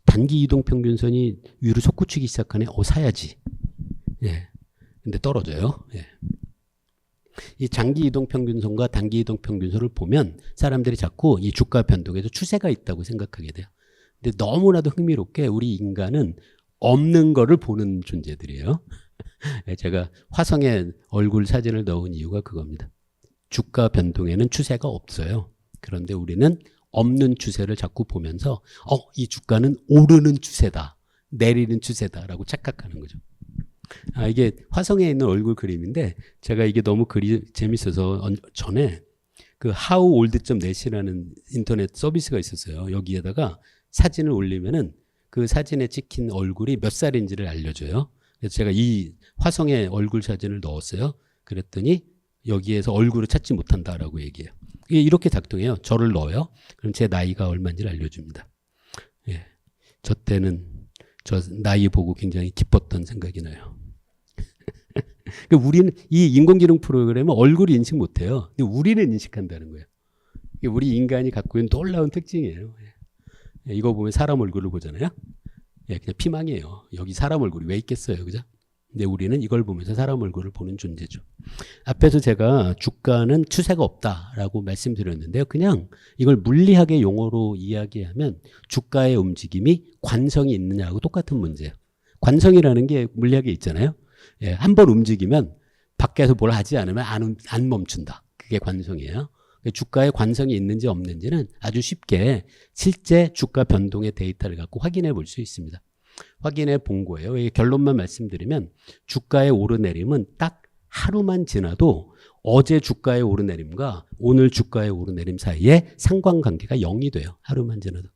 단기 이동평균선이 위로 솟구치기 시작하네. 사야지. 예. 근데 떨어져요. 예. 이 장기 이동평균선과 단기 이동평균선을 보면 사람들이 자꾸 이 주가 변동에도 추세가 있다고 생각하게 돼요. 근데 너무나도 흥미롭게 우리 인간은 없는 거를 보는 존재들이에요. 제가 화성에 얼굴 사진을 넣은 이유가 그겁니다. 주가 변동에는 추세가 없어요. 그런데 우리는 없는 추세를 자꾸 보면서 이 주가는 오르는 추세다. 내리는 추세다라고 착각하는 거죠. 이게 화성에 있는 얼굴 그림인데 제가 이게 너무 재밌어서 전에 그 howOld.net이라는 인터넷 서비스가 있었어요. 여기에다가 사진을 올리면은 그 사진에 찍힌 얼굴이 몇 살인지를 알려줘요. 그래서 제가 이 화성의 얼굴 사진을 넣었어요. 그랬더니 여기에서 얼굴을 찾지 못한다라고 얘기해요. 이게 이렇게 작동해요. 저를 넣어요. 그럼 제 나이가 얼마인지를 알려줍니다. 예. 저 때는 저 나이 보고 굉장히 기뻤던 생각이 나요. 우리는 이 인공지능 프로그램은 얼굴 인식 못해요. 근데 우리는 인식한다는 거예요. 이게 우리 인간이 갖고 있는 놀라운 특징이에요. 예. 이거 보면 사람 얼굴을 보잖아요. 예, 그냥 피망이에요. 여기 사람 얼굴이 왜 있겠어요, 그죠? 근데 우리는 이걸 보면서 사람 얼굴을 보는 존재죠. 앞에서 제가 주가는 추세가 없다라고 말씀드렸는데요. 그냥 이걸 물리학의 용어로 이야기하면 주가의 움직임이 관성이 있느냐하고 똑같은 문제예요. 관성이라는 게 물리학에 있잖아요. 예, 한번 움직이면 밖에서 뭘 하지 않으면 안 멈춘다. 그게 관성이에요. 주가에 관성이 있는지 없는지는 아주 쉽게 실제 주가 변동의 데이터를 갖고 확인해 볼 수 있습니다. 확인해 본 거예요. 결론만 말씀드리면 주가의 오르내림은 딱 하루만 지나도 어제 주가의 오르내림과 오늘 주가의 오르내림 사이에 상관관계가 0이 돼요. 하루만 지나도.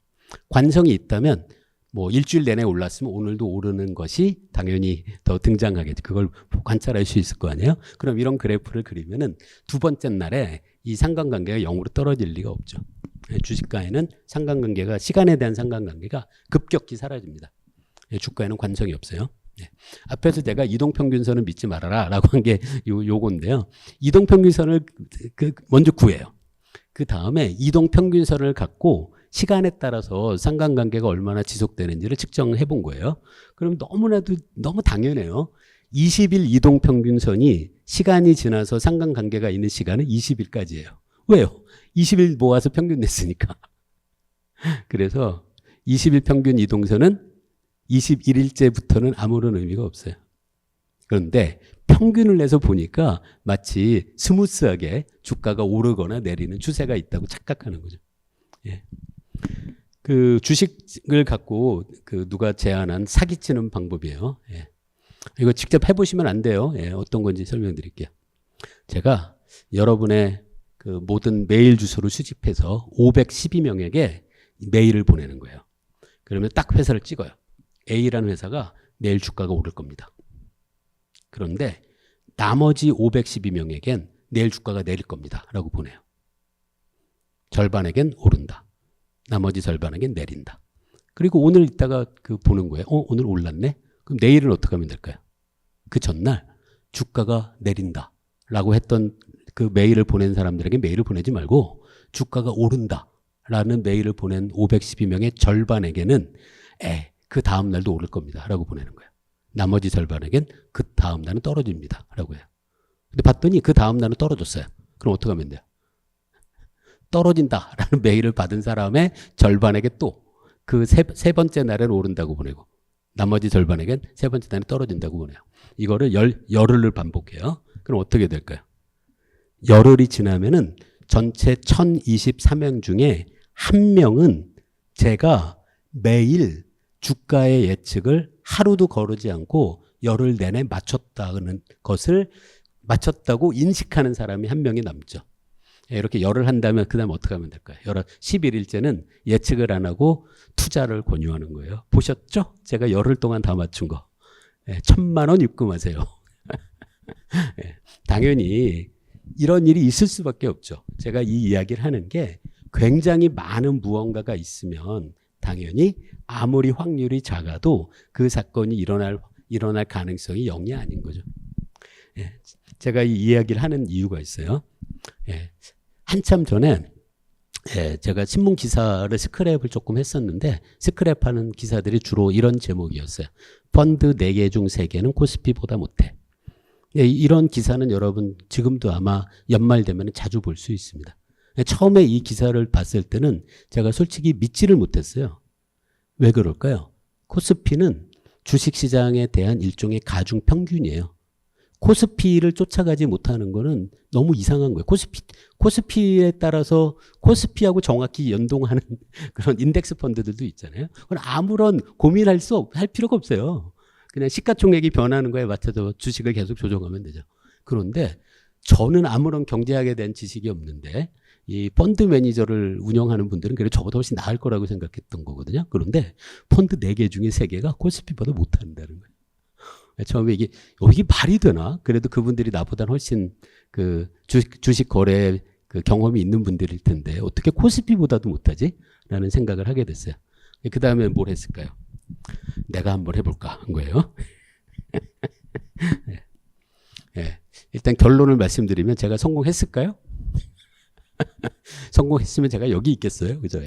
관성이 있다면 뭐 일주일 내내 올랐으면 오늘도 오르는 것이 당연히 더 등장하겠죠. 그걸 관찰할 수 있을 거 아니에요. 그럼 이런 그래프를 그리면은 두 번째 날에 이 상관관계가 0으로 떨어질 리가 없죠. 주식가에는 상관관계가 시간에 대한 상관관계가 급격히 사라집니다. 주가에는 관성이 없어요. 네. 앞에서 제가 이동평균선을 믿지 말아라 라고 한 게 요건데요. 이동평균선을 먼저 구해요. 그 다음에 이동평균선을 갖고 시간에 따라서 상관관계가 얼마나 지속되는지를 측정해 본 거예요. 그럼 너무 당연해요. 20일 이동평균선이 시간이 지나서 상관관계가 있는 시간은 20일까지예요. 왜요? 20일 모아서 평균 냈으니까. 그래서 20일 평균 이동선은 21일째부터는 아무런 의미가 없어요. 그런데 평균을 내서 보니까 마치 스무스하게 주가가 오르거나 내리는 추세가 있다고 착각하는 거죠. 예. 그 주식을 갖고 누가 제안한 사기치는 방법이에요. 예. 이거 직접 해보시면 안 돼요. 예. 어떤 건지 설명드릴게요. 제가 여러분의 그 모든 메일 주소를 수집해서 512명에게 메일을 보내는 거예요. 그러면 딱 회사를 찍어요. A라는 회사가 내일 주가가 오를 겁니다. 그런데 나머지 512명에겐 내일 주가가 내릴 겁니다. 라고 보내요. 절반에겐 오른다. 나머지 절반에겐 내린다. 그리고 오늘 있다가 보는 거예요. 오늘 올랐네? 그럼 내일은 어떻게 하면 될까요? 그 전날 주가가 내린다 라고 했던 그 메일을 보낸 사람들에게 메일을 보내지 말고 주가가 오른다 라는 메일을 보낸 512명의 절반에게는 그 다음 날도 오를 겁니다 라고 보내는 거예요. 나머지 절반에겐 그 다음 날은 떨어집니다 라고 해요. 근데 봤더니 그 다음 날은 떨어졌어요. 그럼 어떻게 하면 돼요? 떨어진다 라는 메일을 받은 사람의 절반에게 또 그 세 번째 날에는 오른다고 보내고 나머지 절반에겐 세 번째 날에 떨어진다고 보내요. 이거를 열흘을 반복해요. 그럼 어떻게 될까요? 열흘이 지나면은 전체 1024명 중에 한 명은 제가 매일 주가의 예측을 하루도 거르지 않고 열흘 내내 맞췄다는 것을 맞췄다고 인식하는 사람이 한 명이 남죠. 이렇게 열흘 한다면 그 다음 어떻게 하면 될까요? 11일째는 예측을 안 하고 투자를 권유하는 거예요. 보셨죠? 제가 열흘 동안 다 맞춘 거. 1,000만 원 입금하세요. 당연히 이런 일이 있을 수밖에 없죠. 제가 이 이야기를 하는 게 굉장히 많은 무언가가 있으면 당연히 아무리 확률이 작아도 그 사건이 일어날 가능성이 0이 아닌 거죠. 제가 이 이야기를 하는 이유가 있어요. 한참 전에 제가 신문 기사를 스크랩을 조금 했었는데 스크랩하는 기사들이 주로 이런 제목이었어요. 펀드 4개 중 3개는 코스피보다 못해. 이런 기사는 여러분 지금도 아마 연말 되면 자주 볼 수 있습니다. 처음에 이 기사를 봤을 때는 제가 솔직히 믿지를 못했어요. 왜 그럴까요? 코스피는 주식시장에 대한 일종의 가중평균이에요. 코스피를 쫓아가지 못하는 거는 너무 이상한 거예요. 코스피에 따라서 코스피하고 정확히 연동하는 그런 인덱스 펀드들도 있잖아요. 그건 아무런 고민할 필요가 없어요. 그냥 시가총액이 변하는 거에 맞춰서 주식을 계속 조정하면 되죠. 그런데 저는 아무런 경제학에 대한 지식이 없는데 이 펀드 매니저를 운영하는 분들은 그래도 저보다 훨씬 나을 거라고 생각했던 거거든요. 그런데 펀드 4개 중에 3개가 코스피보다 못한다는 거예요. 처음에 이게 말이 되나? 그래도 그분들이 나보다 훨씬 그 주식 거래 그 경험이 있는 분들일 텐데 어떻게 코스피보다도 못하지? 라는 생각을 하게 됐어요. 그 다음에 뭘 했을까요? 내가 한번 해볼까 한 거예요. 일단 결론을 말씀드리면 제가 성공했을까요? 성공했으면 제가 여기 있겠어요. 그죠?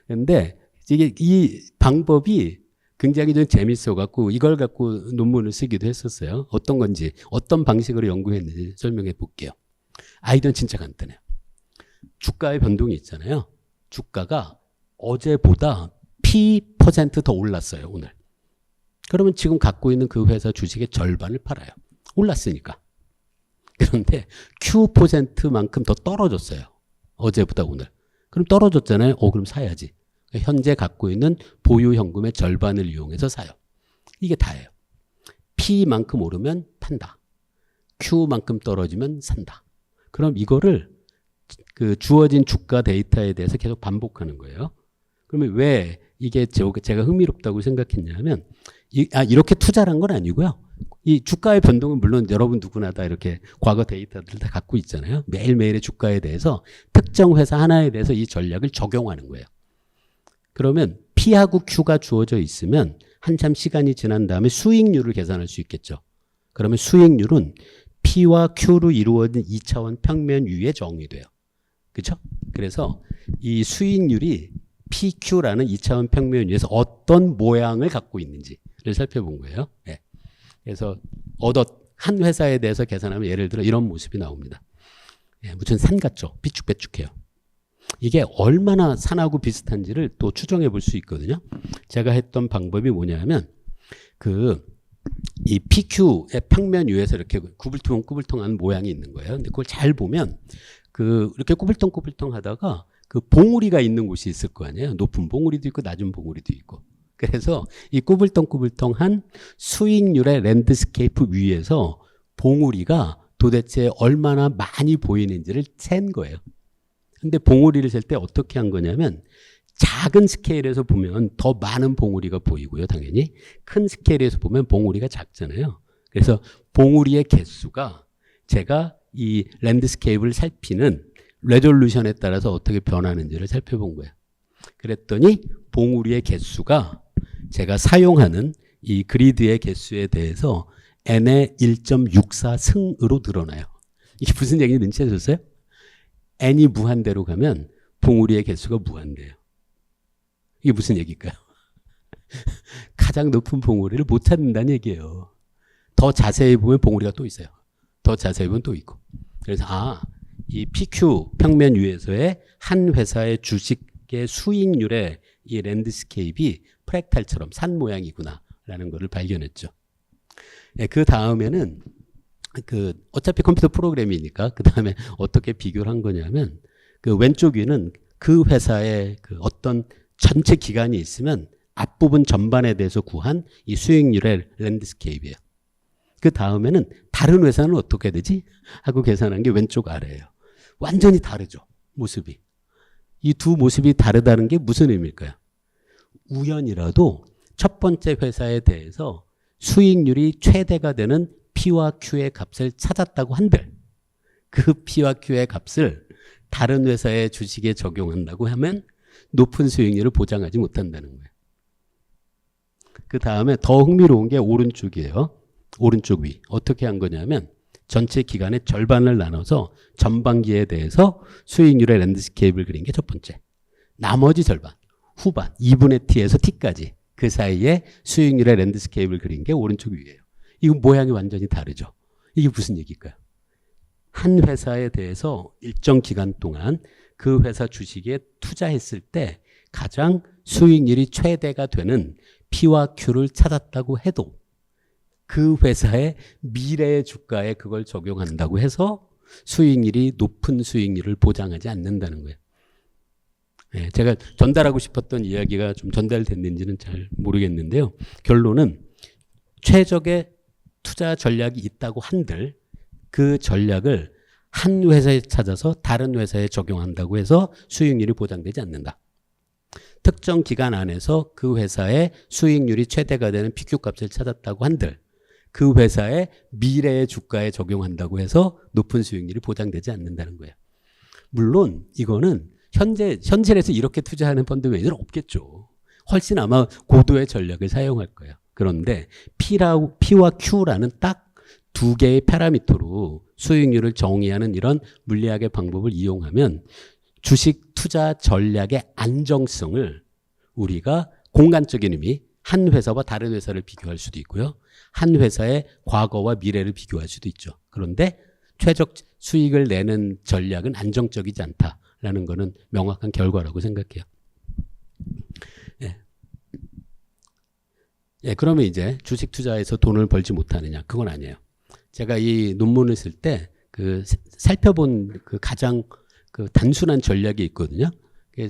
그런데 이게 이 방법이 굉장히 좀 재밌어갖고 이걸 갖고 논문을 쓰기도 했었어요. 어떤 건지 어떤 방식으로 연구했는지 설명해 볼게요. 아이디어는 진짜 간단해요. 주가의 변동이 있잖아요. 주가가 어제보다 P% 더 올랐어요. 오늘. 그러면 지금 갖고 있는 그 회사 주식의 절반을 팔아요. 올랐으니까. 그런데 Q%만큼 더 떨어졌어요. 어제보다 오늘. 그럼 떨어졌잖아요. 그럼 사야지. 현재 갖고 있는 보유 현금의 절반을 이용해서 사요. 이게 다예요. P만큼 오르면 판다. Q만큼 떨어지면 산다. 그럼 이거를 그 주어진 주가 데이터에 대해서 계속 반복하는 거예요. 그러면 왜 이게 제가 흥미롭다고 생각했냐면 이렇게 투자를 한 건 아니고요. 이 주가의 변동은 물론 여러분 누구나 다 이렇게 과거 데이터들 다 갖고 있잖아요. 매일매일의 주가에 대해서 특정 회사 하나에 대해서 이 전략을 적용하는 거예요. 그러면 P하고 Q가 주어져 있으면 한참 시간이 지난 다음에 수익률을 계산할 수 있겠죠. 그러면 수익률은 P와 Q로 이루어진 2차원 평면유에 정의돼요. 그렇죠? 그래서 이 수익률이 PQ라는 2차원 평면유에서 어떤 모양을 갖고 있는지를 살펴본 거예요. 네. 그래서 한 회사에 대해서 계산하면 예를 들어 이런 모습이 나옵니다. 무슨 산 같죠? 삐쭉빼쭉해요. 이게 얼마나 산하고 비슷한지를 또 추정해 볼 수 있거든요. 제가 했던 방법이 뭐냐면 이 PQ의 평면 위에서 이렇게 구불통한 모양이 있는 거예요. 근데 그걸 잘 보면 이렇게 꾸불통꾸불통 하다가 그 봉우리가 있는 곳이 있을 거 아니에요. 높은 봉우리도 있고 낮은 봉우리도 있고. 그래서 이 꾸불통꾸불통한 수익률의 랜드스케이프 위에서 봉우리가 도대체 얼마나 많이 보이는지를 센 거예요. 근데 봉우리를 셀 때 어떻게 한 거냐면 작은 스케일에서 보면 더 많은 봉우리가 보이고요. 당연히 큰 스케일에서 보면 봉우리가 작잖아요. 그래서 봉우리의 개수가 제가 이 랜드스케이프를 살피는 레졸루션에 따라서 어떻게 변하는지를 살펴본 거예요. 그랬더니 봉우리의 개수가 제가 사용하는 이 그리드의 개수에 대해서 n의 1.64 승으로 늘어나요. 이게 무슨 얘기인지 눈치채셨어요? n이 무한대로 가면 봉우리의 개수가 무한대예요. 이게 무슨 얘기일까요? 가장 높은 봉우리를 못 찾는다는 얘기예요. 더 자세히 보면 봉우리가 또 있어요. 더 자세히 보면 또 있고. 그래서 이 PQ 평면 위에서의 한 회사의 주식의 수익률의 이 랜드스케이프이 프랙탈처럼 산 모양이구나라는 것을 발견했죠. 네, 그 다음에는 어차피 컴퓨터 프로그램이니까 그 다음에 어떻게 비교를 한 거냐면 그 왼쪽 위는 그 회사의 그 어떤 전체 기간이 있으면 앞부분 전반에 대해서 구한 이 수익률의 랜드스케이프예요. 그 다음에는 다른 회사는 어떻게 되지? 하고 계산한 게 왼쪽 아래예요. 완전히 다르죠. 모습이. 이 두 모습이 다르다는 게 무슨 의미일까요? 우연이라도 첫 번째 회사에 대해서 수익률이 최대가 되는 P와 Q의 값을 찾았다고 한들 그 P와 Q의 값을 다른 회사의 주식에 적용한다고 하면 높은 수익률을 보장하지 못한다는 거예요. 그 다음에 더 흥미로운 게 오른쪽이에요. 오른쪽 위. 어떻게 한 거냐면 전체 기간의 절반을 나눠서 전반기에 대해서 수익률의 랜드스케이프를 그린 게 첫 번째. 나머지 절반, 후반, 2분의 T에서 T까지 그 사이에 수익률의 랜드스케이프를 그린 게 오른쪽 위예요. 이건 모양이 완전히 다르죠. 이게 무슨 얘기일까요? 한 회사에 대해서 일정 기간 동안 그 회사 주식에 투자했을 때 가장 수익률이 최대가 되는 P와 Q를 찾았다고 해도 그 회사의 미래의 주가에 그걸 적용한다고 해서 수익률이 높은 수익률을 보장하지 않는다는 거예요. 네, 제가 전달하고 싶었던 이야기가 좀 전달됐는지는 잘 모르겠는데요. 결론은 최적의 투자 전략이 있다고 한들 그 전략을 한 회사에 찾아서 다른 회사에 적용한다고 해서 수익률이 보장되지 않는다. 특정 기간 안에서 그 회사의 수익률이 최대가 되는 PQ 값을 찾았다고 한들 그 회사의 미래의 주가에 적용한다고 해서 높은 수익률이 보장되지 않는다는 거예요. 물론 이거는 현실에서 이렇게 투자하는 펀드 매니저는 없겠죠. 훨씬 아마 고도의 전략을 사용할 거예요. 그런데 P와 Q라는 딱 두 개의 파라미터로 수익률을 정의하는 이런 물리학의 방법을 이용하면 주식 투자 전략의 안정성을 우리가 공간적인 의미, 한 회사와 다른 회사를 비교할 수도 있고요. 한 회사의 과거와 미래를 비교할 수도 있죠. 그런데 최적 수익을 내는 전략은 안정적이지 않다라는 것은 명확한 결과라고 생각해요. 그러면 이제 주식 투자에서 돈을 벌지 못하느냐? 그건 아니에요. 제가 이 논문을 쓸 때 살펴본 가장 단순한 전략이 있거든요.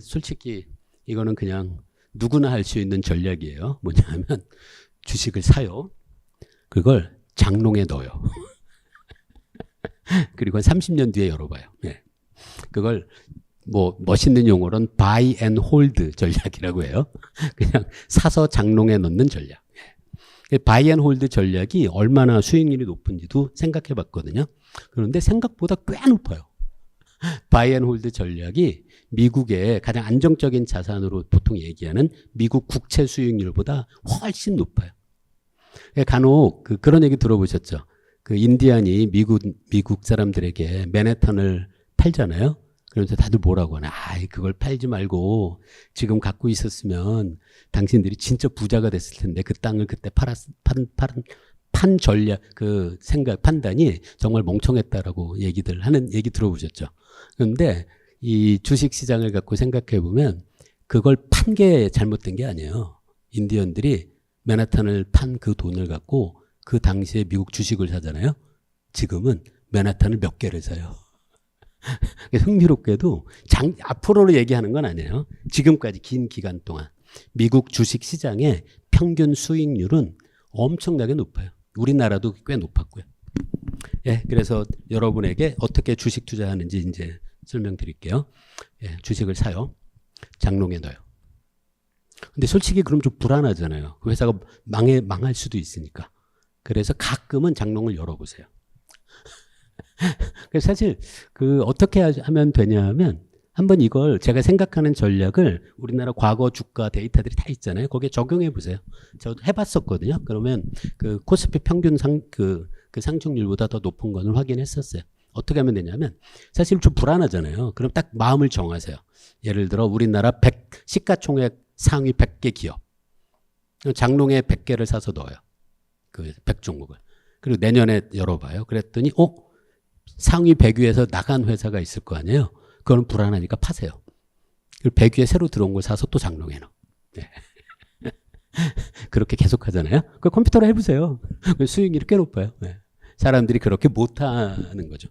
솔직히 이거는 그냥 누구나 할 수 있는 전략이에요. 뭐냐면 주식을 사요. 그걸 장롱에 넣어요. 그리고 한 30년 뒤에 열어봐요. 그걸 멋있는 용어로는 buy and hold 전략이라고 해요. 그냥 사서 장롱에 넣는 전략. buy and hold 전략이 얼마나 수익률이 높은지도 생각해 봤거든요. 그런데 생각보다 꽤 높아요. buy and hold 전략이 미국의 가장 안정적인 자산으로 보통 얘기하는 미국 국채 수익률보다 훨씬 높아요. 간혹 그런 얘기 들어보셨죠? 인디안이 미국 사람들에게 맨해튼을 팔잖아요. 그러면서 다들 뭐라고 하나? 그걸 팔지 말고 지금 갖고 있었으면 당신들이 진짜 부자가 됐을 텐데 그 땅을 그때 판 전략, 판단이 정말 멍청했다라고 하는 얘기 들어보셨죠? 그런데 이 주식 시장을 갖고 생각해 보면 그걸 판 게 잘못된 게 아니에요. 인디언들이 맨하탄을 판 그 돈을 갖고 그 당시에 미국 주식을 사잖아요. 지금은 맨하탄을 몇 개를 사요. 흥미롭게도 앞으로로 얘기하는 건 아니에요. 지금까지 긴 기간 동안 미국 주식 시장의 평균 수익률은 엄청나게 높아요. 우리나라도 꽤 높았고요. 그래서 여러분에게 어떻게 주식 투자하는지 이제 설명드릴게요. 주식을 사요. 장롱에 넣어요. 근데 솔직히 그럼 좀 불안하잖아요. 그 회사가 망할 수도 있으니까. 그래서 가끔은 장롱을 열어보세요. 그래서 사실 어떻게 하면 되냐면 한번 이걸 제가 생각하는 전략을 우리나라 과거 주가 데이터들이 다 있잖아요. 거기에 적용해 보세요. 저도 해봤었거든요. 그러면 그 코스피 평균 그 상승률보다 더 높은 거는 확인했었어요. 어떻게 하면 되냐면 사실 좀 불안하잖아요. 그럼 딱 마음을 정하세요. 예를 들어 우리나라 시가총액 상위 100개 기업. 장롱에 100개를 사서 넣어요. 그 100종목을. 그리고 내년에 열어봐요. 그랬더니 상위 100위에서 나간 회사가 있을 거 아니에요. 그거는 불안하니까 파세요. 그리고 100위에 새로 들어온 걸 사서 또 장롱에 넣어. 네. 그렇게 계속 하잖아요. 그 컴퓨터로 해보세요. 수익률이 꽤 높아요. 네. 사람들이 그렇게 못하는 거죠.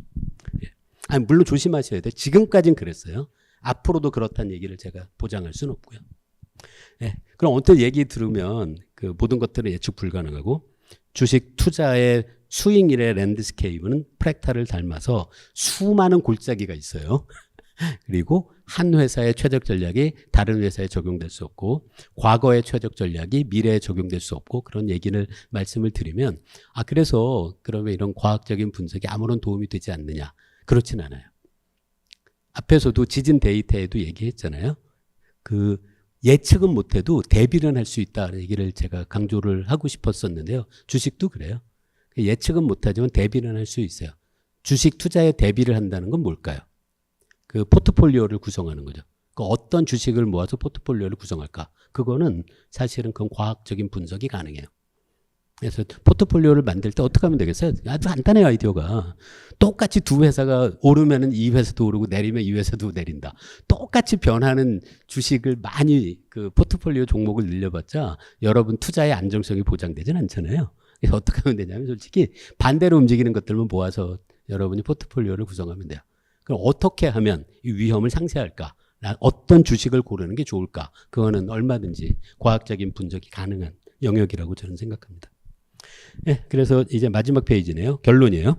예. 아니, 물론 조심하셔야 돼요. 지금까지는 그랬어요. 앞으로도 그렇다는 얘기를 제가 보장할 수는 없고요. 예. 그럼 어떤 얘기 들으면 그 모든 것들은 예측 불가능하고 주식 투자의 수익률의 랜드스케이프는 프랙탈을 닮아서 수많은 골짜기가 있어요. 그리고 한 회사의 최적 전략이 다른 회사에 적용될 수 없고 과거의 최적 전략이 미래에 적용될 수 없고 그런 얘기를 말씀을 드리면 그래서 그러면 이런 과학적인 분석이 아무런 도움이 되지 않느냐. 그렇진 않아요. 앞에서도 지진 데이터에도 얘기했잖아요. 그 예측은 못해도 대비는 할 수 있다는 얘기를 제가 강조를 하고 싶었었는데요. 주식도 그래요. 예측은 못하지만 대비는 할 수 있어요. 주식 투자에 대비를 한다는 건 뭘까요? 그 포트폴리오를 구성하는 거죠. 그 어떤 주식을 모아서 포트폴리오를 구성할까? 그거는 사실은 그건 과학적인 분석이 가능해요. 그래서 포트폴리오를 만들 때 어떻게 하면 되겠어요? 아주 간단해요, 아이디어가. 똑같이 두 회사가 오르면은 이 회사도 오르고 내리면 이 회사도 내린다. 똑같이 변하는 주식을 많이 그 포트폴리오 종목을 늘려봤자 여러분 투자의 안정성이 보장되진 않잖아요. 그래서 어떻게 하면 되냐면 솔직히 반대로 움직이는 것들만 모아서 여러분이 포트폴리오를 구성하면 돼요. 그럼 어떻게 하면 이 위험을 상쇄할까? 어떤 주식을 고르는 게 좋을까? 그거는 얼마든지 과학적인 분석이 가능한 영역이라고 저는 생각합니다. 네, 그래서 이제 마지막 페이지네요. 결론이에요.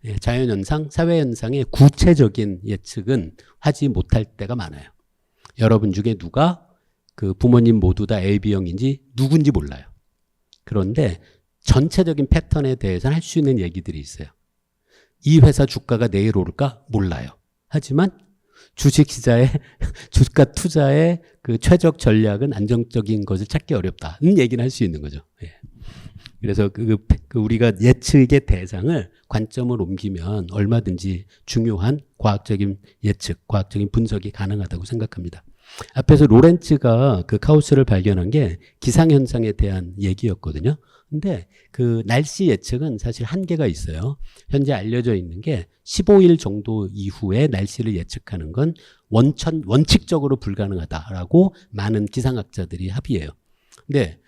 네, 자연현상, 사회현상의 구체적인 예측은 하지 못할 때가 많아요. 여러분 중에 누가 그 부모님 모두 다 AB형인지 누군지 몰라요. 그런데 전체적인 패턴에 대해서는 할 수 있는 얘기들이 있어요. 이 회사 주가가 내일 오를까? 몰라요. 하지만 주식시장의 주가 투자의 그 최적 전략은 안정적인 것을 찾기 어렵다는 얘기는 할 수 있는 거죠. 예. 그래서 우리가 예측의 대상을 관점을 옮기면 얼마든지 중요한 과학적인 예측, 과학적인 분석이 가능하다고 생각합니다. 앞에서 로렌츠가 그 카오스를 발견한 게 기상현상에 대한 얘기였거든요. 근데 그 날씨 예측은 사실 한계가 있어요. 현재 알려져 있는 게 15일 정도 이후에 날씨를 예측하는 건 원칙적으로 불가능하다라고 많은 기상학자들이 합의해요. 근데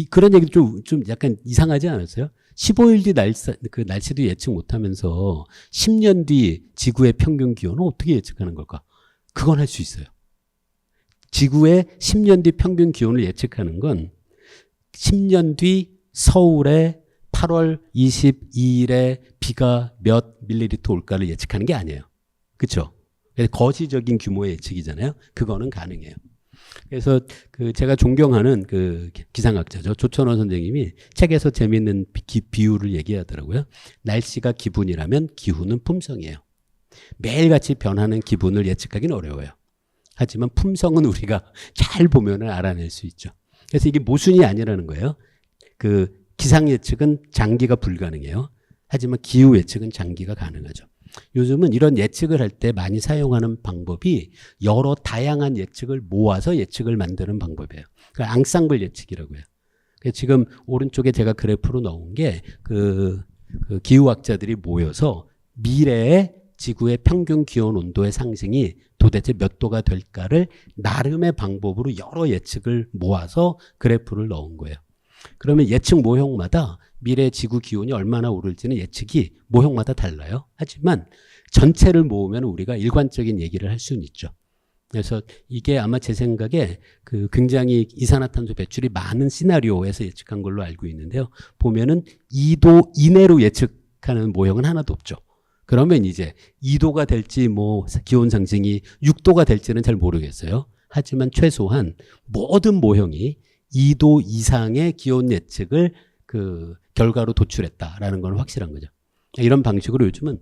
그런 얘기 좀 약간 이상하지 않았어요? 15일 뒤 날씨도 예측 못하면서 10년 뒤 지구의 평균 기온은 어떻게 예측하는 걸까? 그건 할 수 있어요. 지구의 10년 뒤 평균 기온을 예측하는 건 10년 뒤 서울에 8월 22일에 비가 몇 밀리리터 올까를 예측하는 게 아니에요. 그렇죠? 거시적인 규모의 예측이잖아요. 그거는 가능해요. 그래서 그 제가 존경하는 그 기상학자죠. 조천원 선생님이 책에서 재미있는 비유를 얘기하더라고요. 날씨가 기분이라면 기후는 품성이에요. 매일같이 변하는 기분을 예측하기는 어려워요. 하지만 품성은 우리가 잘 보면 알아낼 수 있죠. 그래서 이게 모순이 아니라는 거예요. 그 기상 예측은 장기가 불가능해요. 하지만 기후 예측은 장기가 가능하죠. 요즘은 이런 예측을 할 때 많이 사용하는 방법이 여러 다양한 예측을 모아서 예측을 만드는 방법이에요. 그러니까 앙상블 예측이라고 해요. 지금 오른쪽에 제가 그래프로 넣은 게 그 기후학자들이 모여서 미래의 지구의 평균 기온 온도의 상승이 도대체 몇 도가 될까를 나름의 방법으로 여러 예측을 모아서 그래프를 넣은 거예요. 그러면 예측 모형마다 미래 지구 기온이 얼마나 오를지는 예측이 모형마다 달라요. 하지만 전체를 모으면 우리가 일관적인 얘기를 할 수는 있죠. 그래서 이게 아마 제 생각에 그 굉장히 이산화탄소 배출이 많은 시나리오에서 예측한 걸로 알고 있는데요. 보면은 2도 이내로 예측하는 모형은 하나도 없죠. 그러면 이제 2도가 될지 뭐 기온 상승이 6도가 될지는 잘 모르겠어요. 하지만 최소한 모든 모형이 2도 이상의 기온 예측을 그 결과로 도출했다라는 건 확실한 거죠. 이런 방식으로 요즘은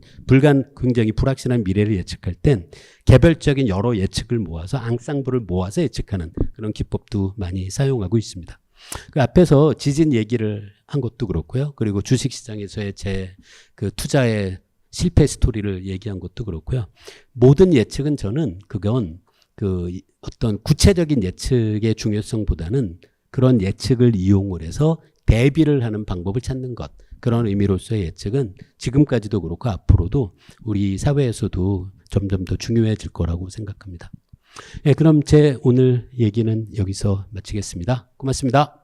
굉장히 불확실한 미래를 예측할 땐 개별적인 여러 예측을 모아서 앙상블을 모아서 예측하는 그런 기법도 많이 사용하고 있습니다. 그 앞에서 지진 얘기를 한 것도 그렇고요. 그리고 주식시장에서의 제 그 투자의 실패 스토리를 얘기한 것도 그렇고요. 모든 예측은 저는 그건 그 어떤 구체적인 예측의 중요성보다는 그런 예측을 이용을 해서 대비를 하는 방법을 찾는 것. 그런 의미로서의 예측은 지금까지도 그렇고 앞으로도 우리 사회에서도 점점 더 중요해질 거라고 생각합니다. 예, 그럼 제 오늘 얘기는 여기서 마치겠습니다. 고맙습니다.